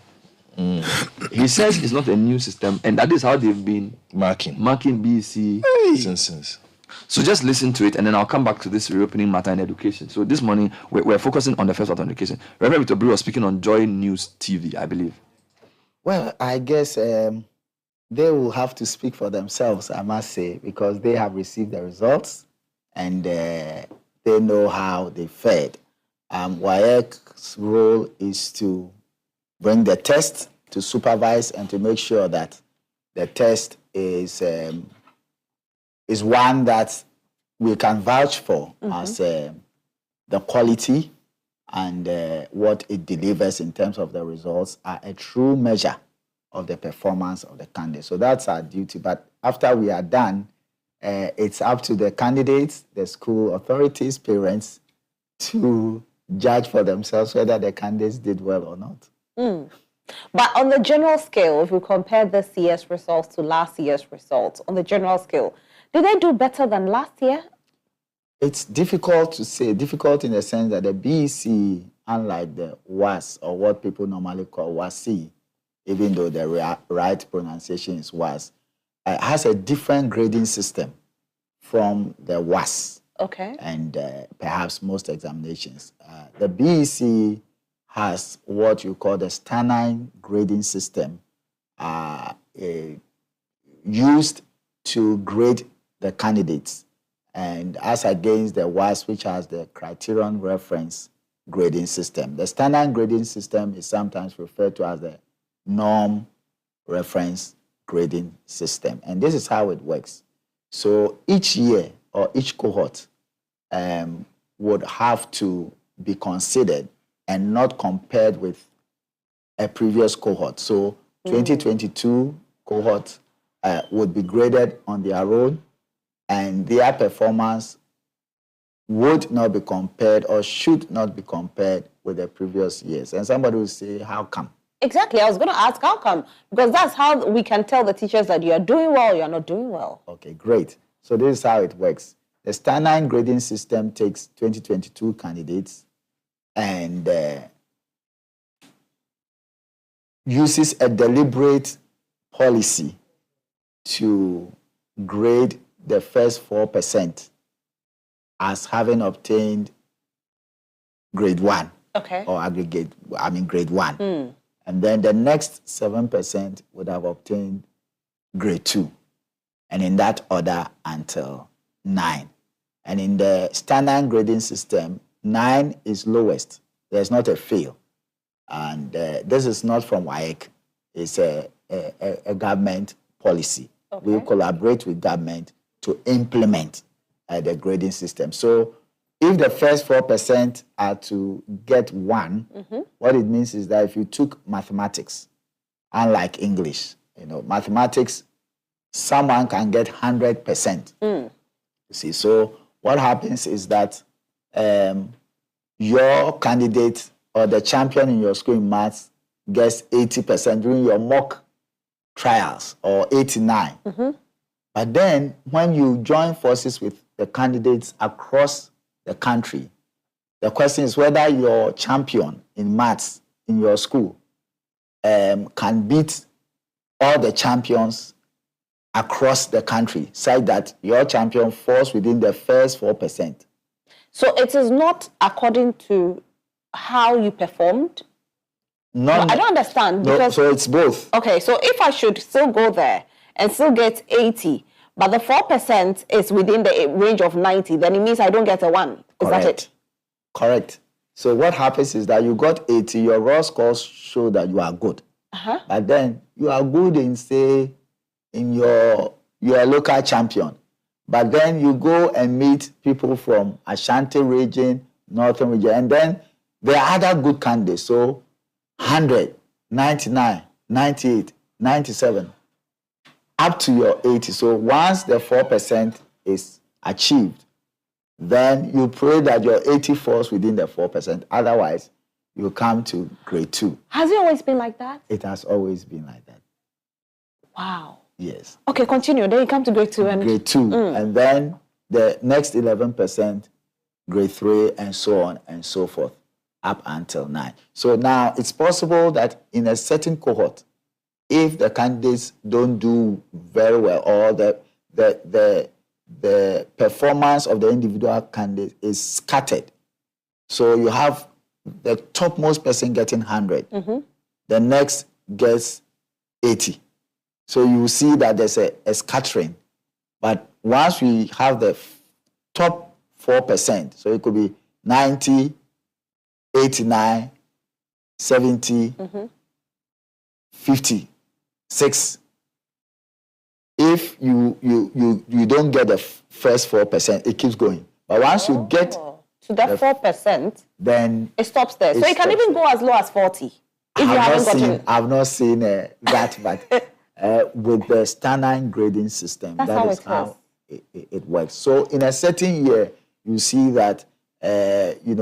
He says it's not a new system, and that is how they've been marking BEC since. So just listen to it, and then I'll come back to this reopening matter in education. So this morning we're focusing on the first part of education. Reverend Victor Brew was speaking on Joy News TV, I believe. Well, I guess they will have to speak for themselves, I must say, because they have received the results and they know how they fared. WAEC's role is to bring the test, to supervise, and to make sure that the test is one that we can vouch for as the quality and what it delivers in terms of the results are a true measure of the performance of the candidate. So that's our duty. But after we are done, it's up to the candidates, the school authorities, parents to judge for themselves whether the candidates did well or not. But on the general scale, if we compare this year's results to last year's results, on the general scale, did they do better than last year? It's difficult to say, difficult in the sense that the BEC, unlike the WAS, or what people normally call WASI, even though the right pronunciation is WAS, has a different grading system from the WAS. Okay. And perhaps most examinations. The BEC has what you call the Stanine grading system used to grade the candidates, and as against the WAS, which has the criterion reference grading system. The Stanine grading system is sometimes referred to as the norm reference grading system, and this is how it works. So each year or each cohort would have to be considered and not compared with a previous cohort. So 2022 cohort would be graded on their own, and their performance would not be compared or should not be compared with the previous years. And somebody will say, how come? Exactly. I was going to ask how come, because that's how we can tell the teachers that you're doing well, you're not doing well. Okay, great. So this is how it works. The Stanine grading system takes 2022 candidates and uses a deliberate policy to grade the first 4% as having obtained grade 1. Okay. Or grade 1. And then the next 7% would have obtained grade 2. And in that order until 9. And in the Stanine grading system, 9 is lowest. There's not a fail. And this is not from WAEC. It's a government policy. Okay. We collaborate with government to implement the grading system. So if the first 4% are to get 1, what it means is that if you took mathematics, unlike English, mathematics, someone can get 100%. You see, so what happens is that your candidate or the champion in your school in maths gets 80% during your mock trials, or 89. But then when you join forces with the candidates across the country, the question is whether your champion in maths in your school can beat all the champions across the country, such that your champion falls within the first 4%. So it is not according to how you performed? No, I don't understand. Because, so it's both. Okay, so if I should still go there and still get 80, but the 4% is within the range of 90, then it means I don't get a 1. Is that it? Correct. So what happens is that you got 80, your raw scores show that you are good. But then you are good in, say, in your local champion. But then you go and meet people from Ashanti region, Northern region, and then there are other good candidates. So 100, 99, 98, 97, up to your 80. So once the 4% is achieved, then you pray that your 80 falls within the 4%. Otherwise, you come to grade 2. Has it always been like that? It has always been like that. Wow. Yes. Okay, continue. Then you come to grade 2. And grade 2. And then the next 11%, grade 3, and so on and so forth, up until 9. So now it's possible that in a certain cohort, if the candidates don't do very well, or the performance of the individual candidate is scattered, so you have the topmost person getting 100, the next gets 80. So you see that there's a scattering. But once we have the top 4%, so it could be 90, 89, 70, 56. If you don't get the first 4%, it keeps going. But once you get to that 4%, then it stops there. So it can even go as low as 40 if you haven't gotten. I've not seen that, but with the standard grading system, that is how it works. So in a certain year, you see that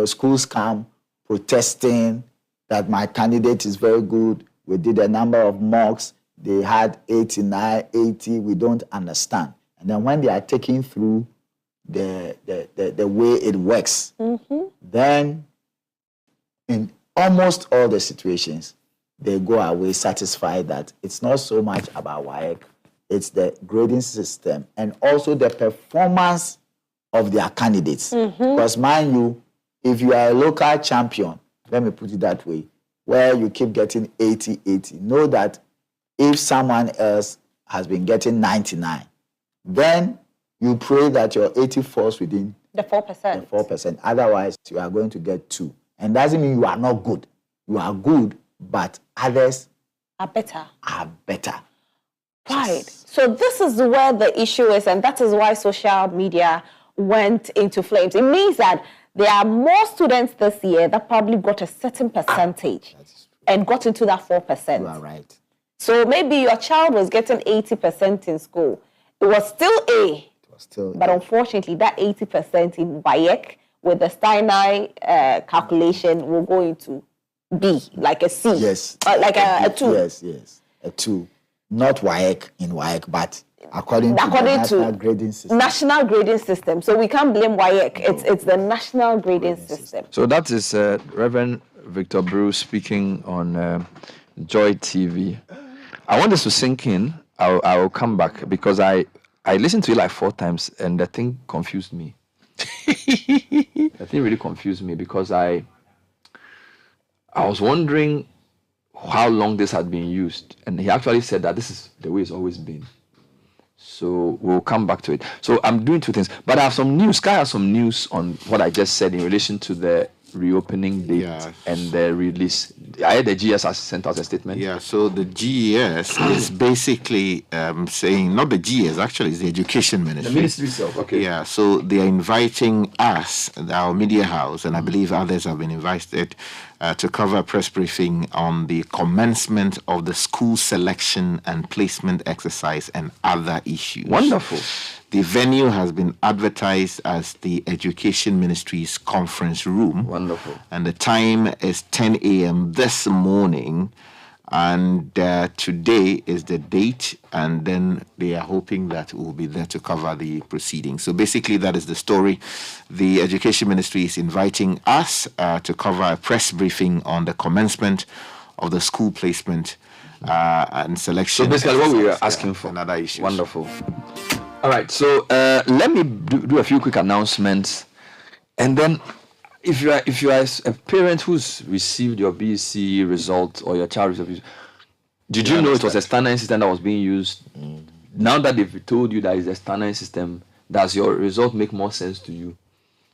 schools come protesting that my candidate is very good. We did a number of mocks. They had 89, 80. We don't understand. And then when they are taking through the way it works, then in almost all the situations, they go away satisfied that it's not so much about WAEC, it's the grading system and also the performance of their candidates. Because mind you, if you are a local champion, let me put it that way, where you keep getting 80, 80, know that if someone else has been getting 99, then you pray that your 80 falls within the 4%. The 4%. Otherwise, you are going to get 2. And doesn't mean you are not good. You are good, but others are better. Right. So this is where the issue is, and that is why social media went into flames. It means that there are more students this year that probably got a certain percentage and got into that 4%. You are right. So maybe your child was getting 80% in school. It was still A. But unfortunately, that 80% in WAEC with the Steiner calculation will go into B, like a C. Yes. Like a 2. Yes. A 2. Not WAEC in WAEC, but according to the national grading system. National grading system. So we can't blame WAEC. It's the national grading system. So that is Reverend Victor Bruce speaking on Joy TV. I want this to sink in. I will come back because I listened to it like 4 times and the thing confused me. The thing really confused me because I was wondering how long this had been used. And he actually said that this is the way it's always been. So we'll come back to it. So I'm doing 2 things. But I have some news. Sky has some news on what I just said in relation to the reopening date and the release. I heard the GS has sent out a statement. Yeah, so the GES is basically saying, not the GES, actually, it's the Education Ministry. The ministry itself, okay. Yeah, so they are inviting us, our media house, and I believe others have been invited to cover a press briefing on the commencement of the school selection and placement exercise and other issues. Wonderful. The venue has been advertised as the Education Ministry's conference room. Wonderful. And the time is 10 a.m. this morning. And today is the date, and then they are hoping that we'll be there to cover the proceedings. So basically, that is the story. The Education Ministry is inviting us to cover a press briefing on the commencement of the school placement and selection. So basically, what we are asking for. Another issue. Wonderful. All right. So let me do a few quick announcements, and then. If you are a parent who's received your BEC result or your child received, did you know it was a standard system that was being used? Now that they've told you that it's a standard system, does your result make more sense to you,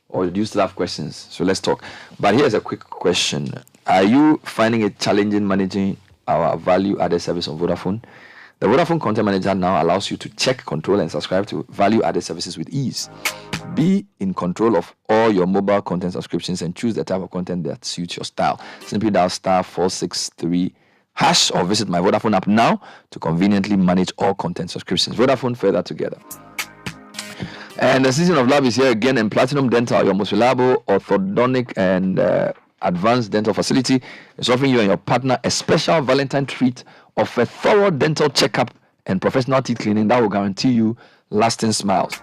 or do you still have questions? So let's talk. But here's a quick question: are you finding it challenging managing our value-added service on Vodafone? The Vodafone Content Manager now allows you to check, control, and subscribe to value-added services with ease. Be in control of all your mobile content subscriptions and choose the type of content that suits your style. Simply dial *463# or visit my Vodafone app now to conveniently manage all content subscriptions. Vodafone, further together. And the season of love is here again, and Platinum Dental, your most reliable orthodontic and advanced dental facility, is offering you and your partner a special Valentine treat of a thorough dental checkup and professional teeth cleaning that will guarantee you lasting smiles.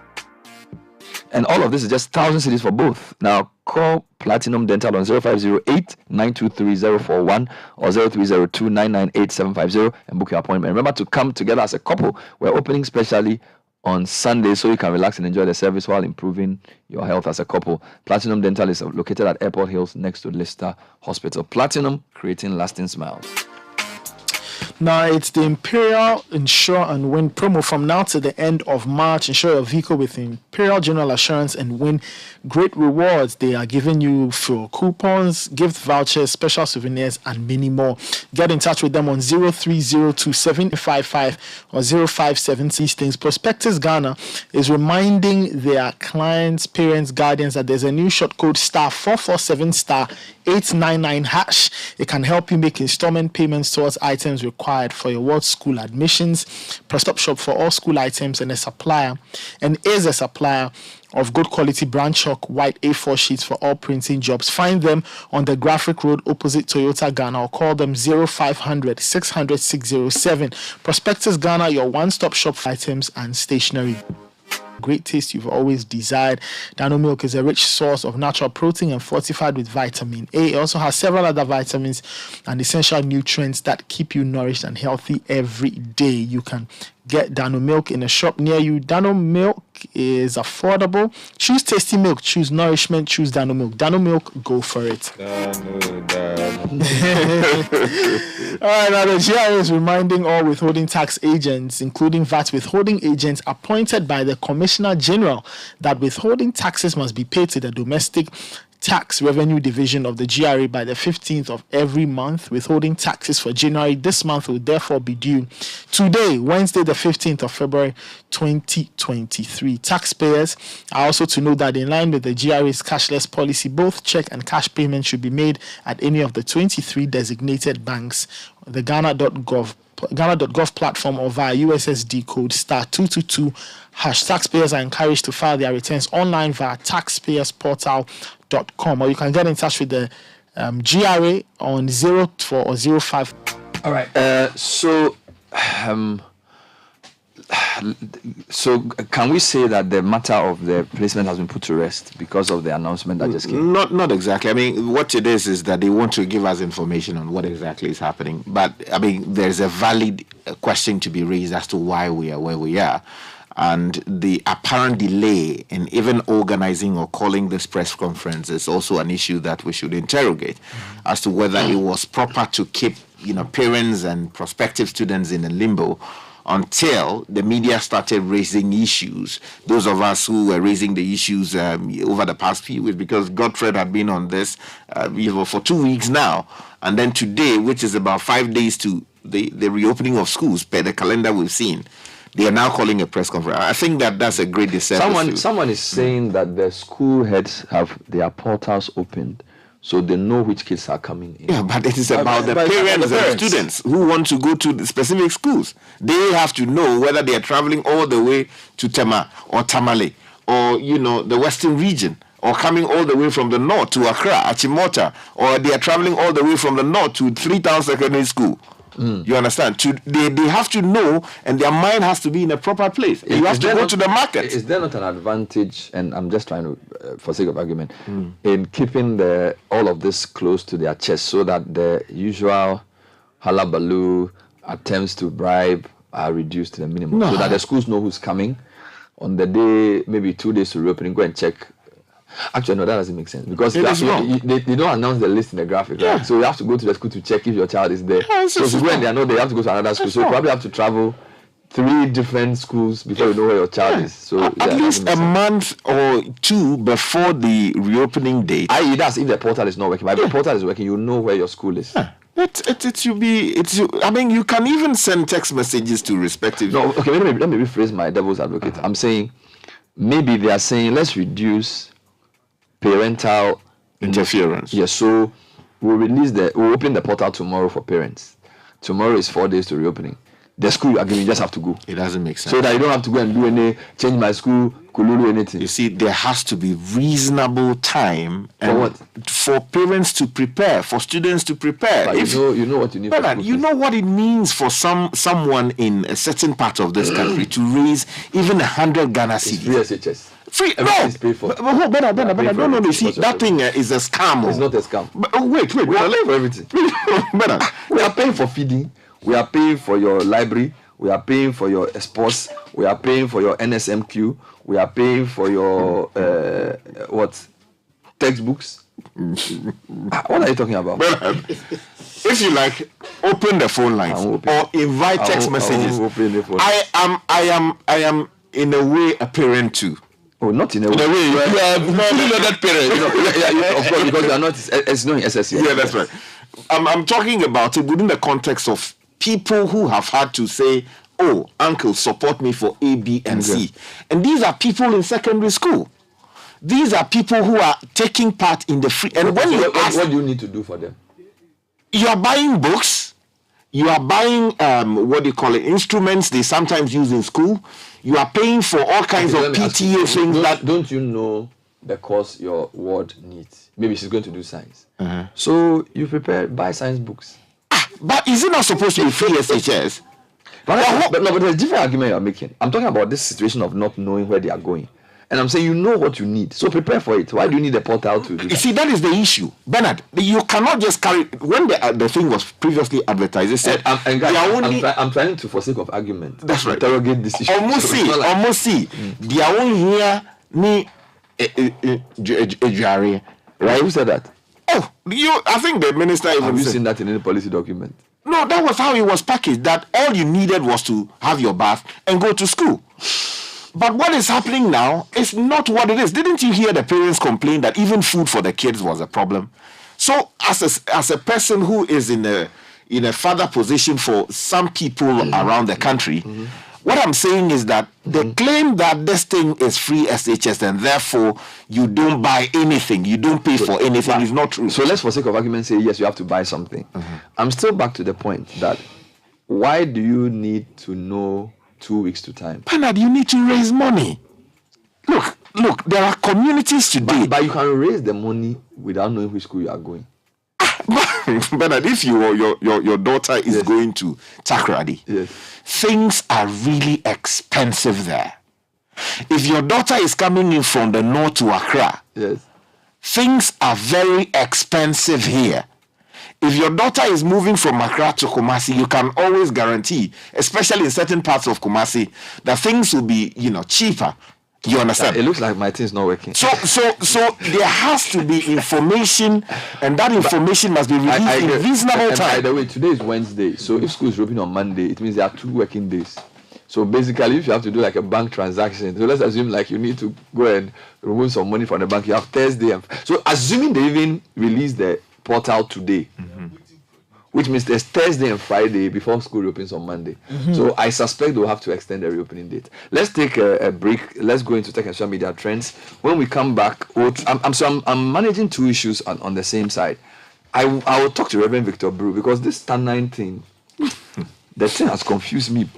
And all of this is just 1,000 cedis for both. Now call Platinum Dental on 0508-923-041 or 0302-998-750 and book your appointment. Remember to come together as a couple. We're opening specially on Sunday so you can relax and enjoy the service while improving your health as a couple. Platinum Dental is located at Airport Hills next to Lister Hospital. Platinum, creating lasting smiles. Now, it's the Imperial Insure and Win promo from now to the end of March. Insure your vehicle with Imperial General Assurance and win great rewards. They are giving you for coupons, gift vouchers, special souvenirs, and many more. Get in touch with them on 0302-755 or 0570 things. Prospectus Ghana is reminding their clients, parents, guardians that there's a new short code *447*899#. It can help you make installment payments towards items required for your World School admissions. Prestop shop for all school items and is a supplier of good quality brown chalk white A4 sheets for all printing jobs. Find them on the Graphic Road opposite Toyota Ghana or call them 0500 600 607. Prospectus Ghana, your one-stop shop for items and stationery. Great taste you've always desired. Dano milk is a rich source of natural protein and fortified with vitamin A. It also has several other vitamins and essential nutrients that keep you nourished and healthy every day. You can get Dano milk in a shop near you. Dano milk is affordable. Choose tasty milk. Choose nourishment. Choose Dano milk. Dano milk, go for it. All right, now the GRA is reminding all withholding tax agents, including VAT withholding agents appointed by the Commissioner General, that withholding taxes must be paid to the Domestic Tax Revenue Division of the GRA by the 15th of every month. Withholding taxes for January this month will therefore be due today, Wednesday, the 15th of February 2023. Taxpayers are also to know that in line with the GRA's cashless policy, both check and cash payments should be made at any of the 23 designated banks. The Ghana.gov platform or via USSD code *222#. Taxpayers are encouraged to file their returns online via taxpayersportal.com, or you can get in touch with the GRA on 04 or 05. All right. So can we say that the matter of the placement has been put to rest because of the announcement that just came? Not exactly. I mean, what it is that they want to give us information on what exactly is happening. But, I mean, there's a valid question to be raised as to why we are where we are. And the apparent delay in even organizing or calling this press conference is also an issue that we should interrogate as to whether it was proper to keep, parents and prospective students in a limbo until the media started raising issues. Those of us who were raising the issues over the past few weeks, because Godfred had been on this for 2 weeks now. And then today, which is about 5 days to the reopening of schools per the calendar we've seen, they are now calling a press conference. I think that's a great disservice. Someone is saying that the school heads have their portals opened so they know which kids are coming in. Yeah, but it is about the parents and students who want to go to the specific schools. They have to know whether they are traveling all the way to Tema or Tamale or, the Western region, or coming all the way from the north to Accra, Achimota, or they are traveling all the way from the north to Freetown Secondary School. You understand? They have to know, and their mind has to be in a proper place. You have to go to the market. Is there not an advantage, and I'm just trying to, for sake of argument, in keeping all of this close to their chest so that the usual hullabaloo attempts to bribe are reduced to the minimum? So that the schools know who's coming on the day, maybe 2 days to reopen, go and check. Actually, no, that doesn't make sense because they don't announce the list in the graphic, right? So you have to go to the school to check if your child is there. So if you go and they know, they have to go to another school. So you probably have to travel 3 different schools before you know where your child is. So at least a month or 2 before the reopening date. That's if the portal is not working. But if the portal is working, you know where your school is. I mean, you can even send text messages to respective. No, okay. Let me rephrase my devil's advocate. I'm saying maybe they are saying let's reduce parental interference. Yes, so we'll open the portal tomorrow for parents. Tomorrow is 4 days to reopening. The school you are giving, you just have to go. It doesn't make sense. So that you don't have to go and do change my school, kululu, anything. You see, there has to be reasonable time for parents to prepare, for students to prepare. But you know what you need. Bernard, you know what it means for someone in a certain part of this country to raise even 100 Ghana cedis. Free SHS. Free? Everything's paid for. Bernard, no. You see, that thing is a scam. It's not a scam. Wait. We are paying for everything. Bernard, we are paying for feeding. We are paying for your library. We are paying for your sports. We are paying for your NSMQ. We are paying for your textbooks. What are you talking about? Bernard, if you like, open the phone lines or invite text messages. I am in a way a parent too. Oh, not in a way. In a way, you are that parent. Of course, because you are not. It's not SSC. Yeah, that's right. I'm talking about it within the context of people who have had to say, "Oh, uncle, support me for A, B, and C," and these are people in secondary school. These are people who are taking part in the free. And when you ask, what do you need to do for them? You are buying books. You are buying instruments they sometimes use in school. You are paying for all kinds of PTA things. Don't you know the course your ward needs? Maybe she's going to do science. So you buy science books. But is it not supposed to be free SHS? But there's a different argument you're making. I'm talking about this situation of not knowing where they are going. And I'm saying you know what you need, so prepare for it. Why do you need a portal to do that? You see, that is the issue. Bernard, you cannot just carry... When the thing was previously advertised, it said... I'm trying to, for sake of argument, that's right, interrogate this issue. Almost see. They are only here, right? Who said that? Oh, I think the minister even Have you seen that in any policy document? No, that was how it was packaged, that all you needed was to have your bath and go to school. But what is happening now is not what it is. Didn't you hear the parents complain that even food for the kids was a problem? So as a person who is in a father position for some people around the country, what I'm saying is that the claim that this thing is free SHS and therefore you don't buy anything, you don't pay for anything is not true. So let's, for sake of argument, say yes, you have to buy something. I'm still back to the point that why do you need to know 2 weeks to time? Bernard, you need to raise money. Look, there are communities today. But you can raise the money without knowing which school you are going. Bernard, if your daughter is going to Takoradi, things are really expensive there. If your daughter is coming in from the north to Accra, things are very expensive here. If your daughter is moving from Accra to Kumasi, you can always guarantee, especially in certain parts of Kumasi, that things will be, cheaper. You understand? It looks like my thing's not working. So there has to be information, and that information must be released in reasonable time. By the way, today is Wednesday, so if school is open on Monday, it means there are 2 working days. So basically, if you have to do like a bank transaction, so let's assume like you need to go and remove some money from the bank, you have Thursday. So assuming they even release the portal today, which means there's Thursday and Friday before school reopens on Monday. So I suspect they'll have to extend the reopening date. Let's take a break. Let's go into tech and social media trends. When we come back, I'm managing two issues on the same side. I will talk to Reverend Victor Brew because this Stan 9 thing, the thing has confused me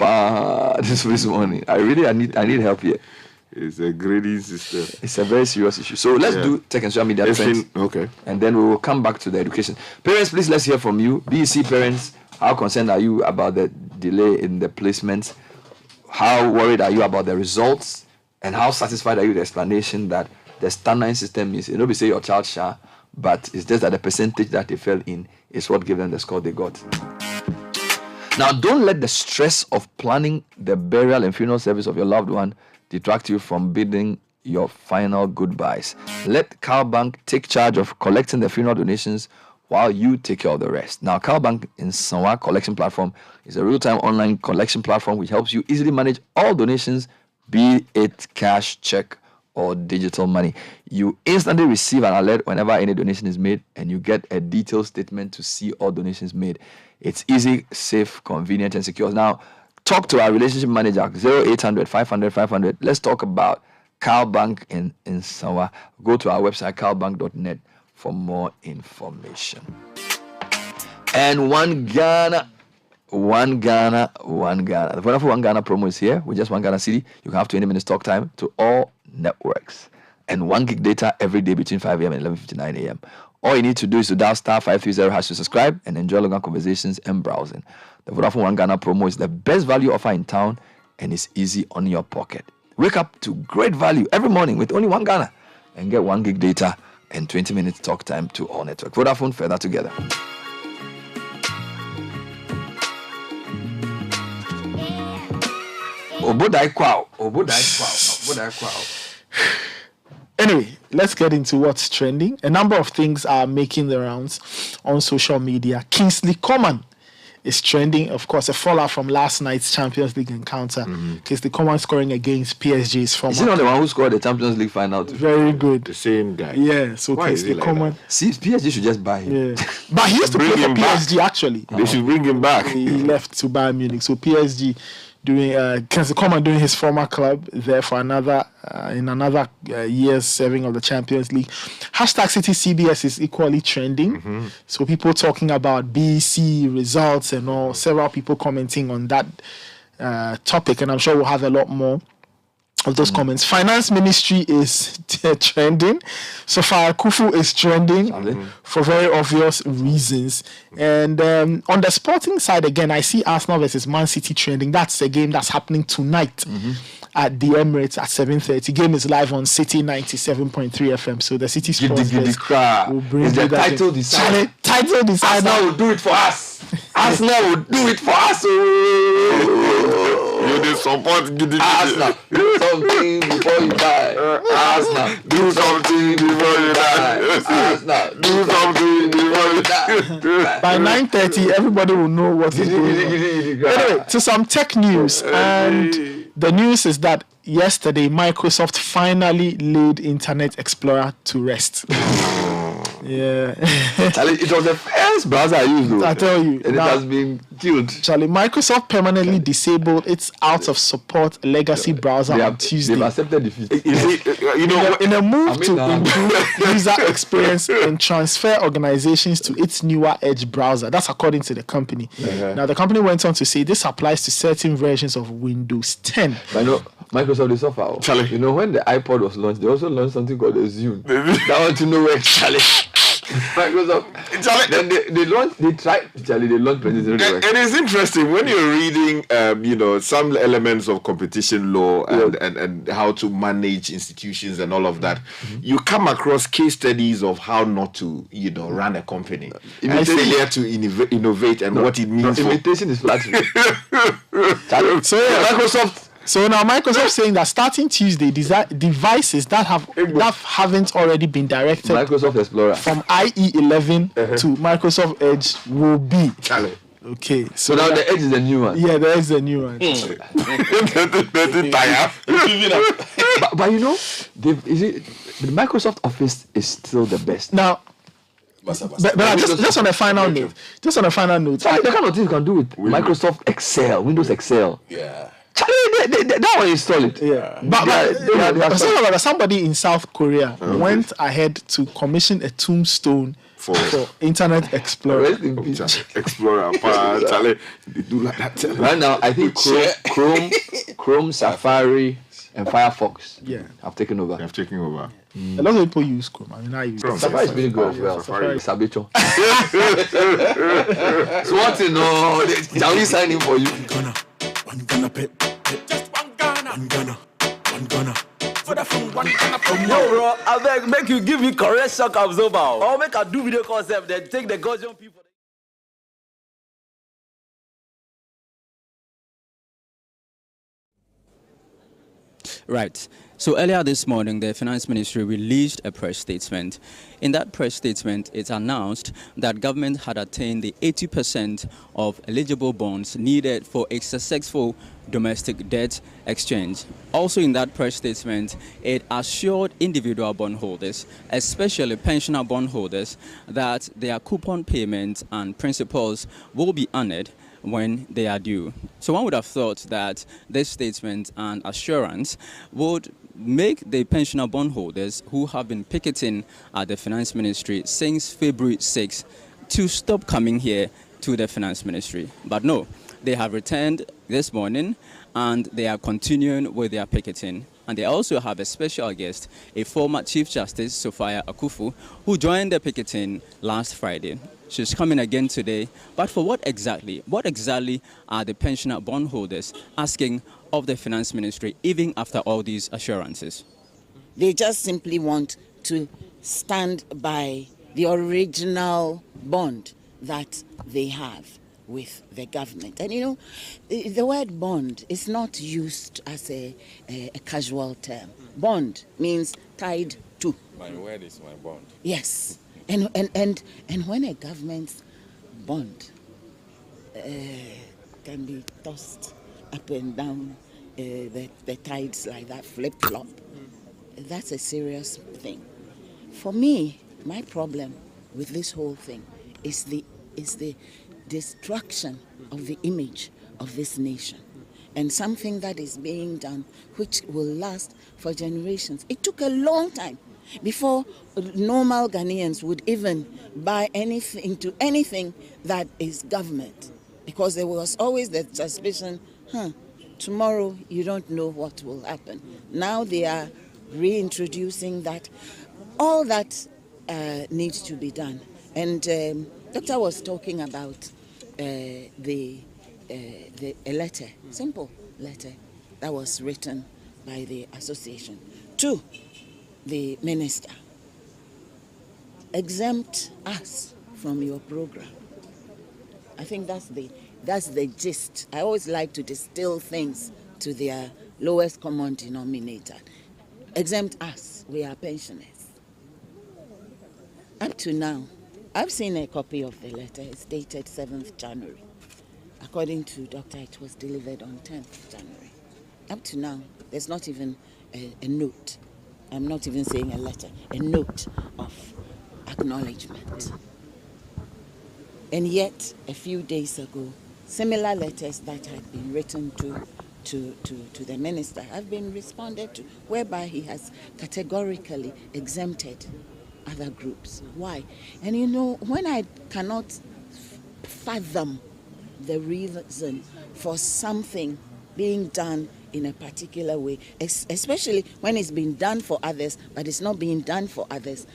this morning. I need help here. It's a grading system. It's a very serious issue. So let's do tech and social media trends. Okay. And then we will come back to the education. Parents, please, let's hear from you. BEC parents, how concerned are you about the delay in the placements? How worried are you about the results? And how satisfied are you with the explanation that the Stan 9 system is, be say your child shall, but it's just that the percentage that they fell in is what gave them the score they got. Now, don't let the stress of planning the burial and funeral service of your loved one detract you from bidding your final goodbyes. Let CalBank take charge of collecting the funeral donations while you take care of the rest. Now, CalBank in Sanwa Collection Platform is a real-time online collection platform which helps you easily manage all donations, be it cash, check, or digital money. You instantly receive an alert whenever any donation is made, and you get a detailed statement to see all donations made. It's easy, safe, convenient, and secure. Now, talk to our relationship manager, 0800 500 500. Let's talk about CalBank in Sanwa. Go to our website, calbank.net, for more information. And One Ghana. The wonderful One Ghana promo is here. With just One Ghana City, you can have 20 minutes talk time to all networks and 1 gig data every day between 5 a.m. and 11:59 a.m. All you need to do is to dial *530# to subscribe and enjoy longer conversations and browsing. The Vodafone One Ghana promo is the best value offer in town and is easy on your pocket. Wake up to great value every morning with only One Ghana and get 1 gig data and 20 minutes talk time to all networks. Vodafone, further together. Anyway, let's get into what's trending. A number of things are making the rounds on social media. Kingsley Coman is trending. Of course, a fallout from last night's Champions League encounter. Kingsley Coman scoring against PSG's former. Is he not the one who scored the Champions League final too? Very good. The same guy. Yeah, so Kingsley Coman. See, PSG should just buy him. Yeah. But he used to play for PSG back. Actually. They should bring him back. He left to Bayern Munich. So PSG Kingsley Coman doing his former club there for another year's serving of the Champions League. #City CBS is equally trending. So people talking about BC results and all. Several people commenting on that topic, and I'm sure we'll have a lot more of those comments. Finance Ministry is trending. Sofia Kufu is trending for very obvious reasons. And on the sporting side, again, I see Arsenal versus Man City trending. That's a game that's happening tonight at the Emirates at 7:30. Game is live on City 97.3 FM. So the City Sports will bring you the title decider. Title decider. Arsenal will do it for us. Arsenal will do it for us. You did support Arsenal. Do something before you die. Arsenal. Do something before you die. Arsenal. Do something before you die. By 9:30, everybody will know what is going on. Anyway, to some tech news. And the news is that yesterday, Microsoft finally laid Internet Explorer to rest. Yeah. Charlie, it was the first browser I used, though. I tell you. And it has been killed. Charlie, Microsoft permanently disabled its out-of-support legacy browser on Tuesday. They've accepted defeat. In a move to improve user experience and transfer organizations to its newer Edge browser. That's according to the company. Now, the company went on to say this applies to certain versions of Windows 10. I know Microsoft, they suffer. Charlie. You know, when the iPod was launched, they also launched something called the Zune. That want to know where Charlie. Microsoft. Then they launched President. It is interesting when you're reading, some elements of competition law and how to manage institutions and all of that. You come across case studies of how not to, run a company. And failure to innovate and what it means. Imitation is flattery. So Microsoft. So now Microsoft saying that starting Tuesday, devices that haven't already been directed Microsoft Explorer from IE11 to Microsoft Edge will be. Okay, so now the Edge is the new one. Yeah, the Edge is the new one. But the Microsoft Office is still the best. Now, But just on a final note, the kind of things you can do with Microsoft Excel, Windows Excel. Yeah. That one is solid. Yeah. But somebody in South Korea went ahead to commission a tombstone for Internet Explorer. Explorer, Charlie, they do like that. Right now, I think Chrome, Safari, and Firefox have taken over. They have taken over. A lot of people use Chrome. I mean, I use Chrome. Safari is really good as well. Sabicho. So what you know? Shall we sign in for you? One Ghana pet. Just one Ghana. For the phone, one Ghana. Yo, bro, I beg, make you give me correct shock absorber. Or make a do video concept, then take the Gaussian people. Right. So earlier this morning, the Finance Ministry released a press statement. In that press statement, it announced that government had attained the 80% of eligible bonds needed for a successful domestic debt exchange. Also in that press statement, it assured individual bondholders, especially pensioner bondholders, that their coupon payments and principals will be honored when they are due. So one would have thought that this statement and assurance would make the pensioner bondholders who have been picketing at the Finance Ministry since February 6 to stop coming here to the Finance Ministry. But no, they have returned this morning and they are continuing with their picketing. And they also have a special guest, a former Chief Justice, Sophia Akufu, who joined the picketing last Friday. She's coming again today. But for what exactly? What exactly are the pensioner bondholders asking of the Finance Ministry, even after all these assurances? They just simply want to stand by the original bond that they have with the government. And you know, the word bond is not used as a casual term. Bond means tied to. My word is my bond. Yes. And when a government's bond can be tossed up and down, the tides like that, flip-flop, that's a serious thing. For me, my problem with this whole thing is the destruction of the image of this nation, and something that is being done which will last for generations. It took a long time before normal Ghanaians would even buy anything that is government, because there was always the suspicion, tomorrow you don't know what will happen. Now they are reintroducing that. All that needs to be done. And Doctor was talking about a letter, simple letter, that was written by the association to the minister. Exempt us from your program. I think that's the gist. I always like to distill things to their lowest common denominator. Exempt us, we are pensioners. Up to now, I've seen a copy of the letter. It's dated 7th January. According to Doctor, it was delivered on 10th January. Up to now, there's not even a note. I'm not even saying a letter, a note of acknowledgement. And yet, a few days ago, similar letters that had been written to the minister have been responded to, whereby he has categorically exempted other groups. Why? And you know, when I cannot fathom the reason for something being done in a particular way, especially when it's been done for others, but it's not being done for others,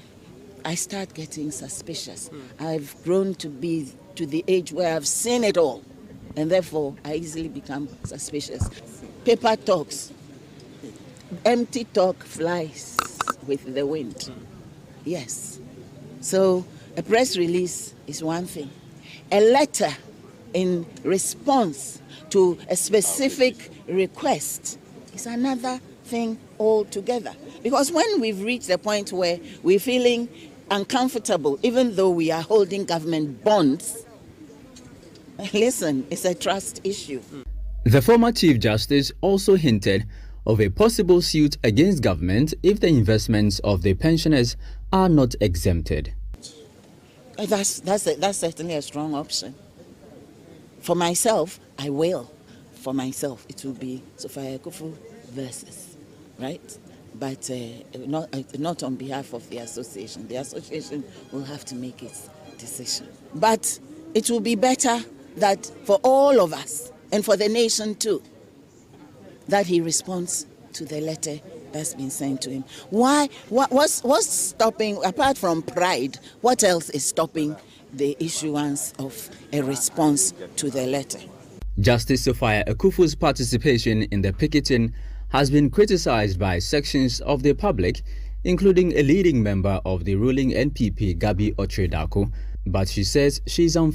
I start getting suspicious. I've grown to be to the age where I've seen it all, and therefore I easily become suspicious. Paper talks, empty talk flies with the wind. Yes. So a press release is one thing. A letter in response to a specific request is another thing altogether. Because when we've reached the point where we're feeling uncomfortable, even though we are holding government bonds, listen, it's a trust issue. The former Chief Justice also hinted of a possible suit against government if the investments of the pensioners are not exempted. That's certainly a strong option. For myself, I will. For myself, it will be Sophia Akuffo versus, right? But not on behalf of the association. The association will have to make its decision. But it will be better that for all of us, and for the nation too, that he responds to the letter that's been sent to him. Why? What's stopping, apart from pride, what else is stopping the issuance of a response to the letter? Justice Sophia Akuffo's participation in the picketing has been criticized by sections of the public, including a leading member of the ruling NPP, Gabi Otredako, but she says she's unfair.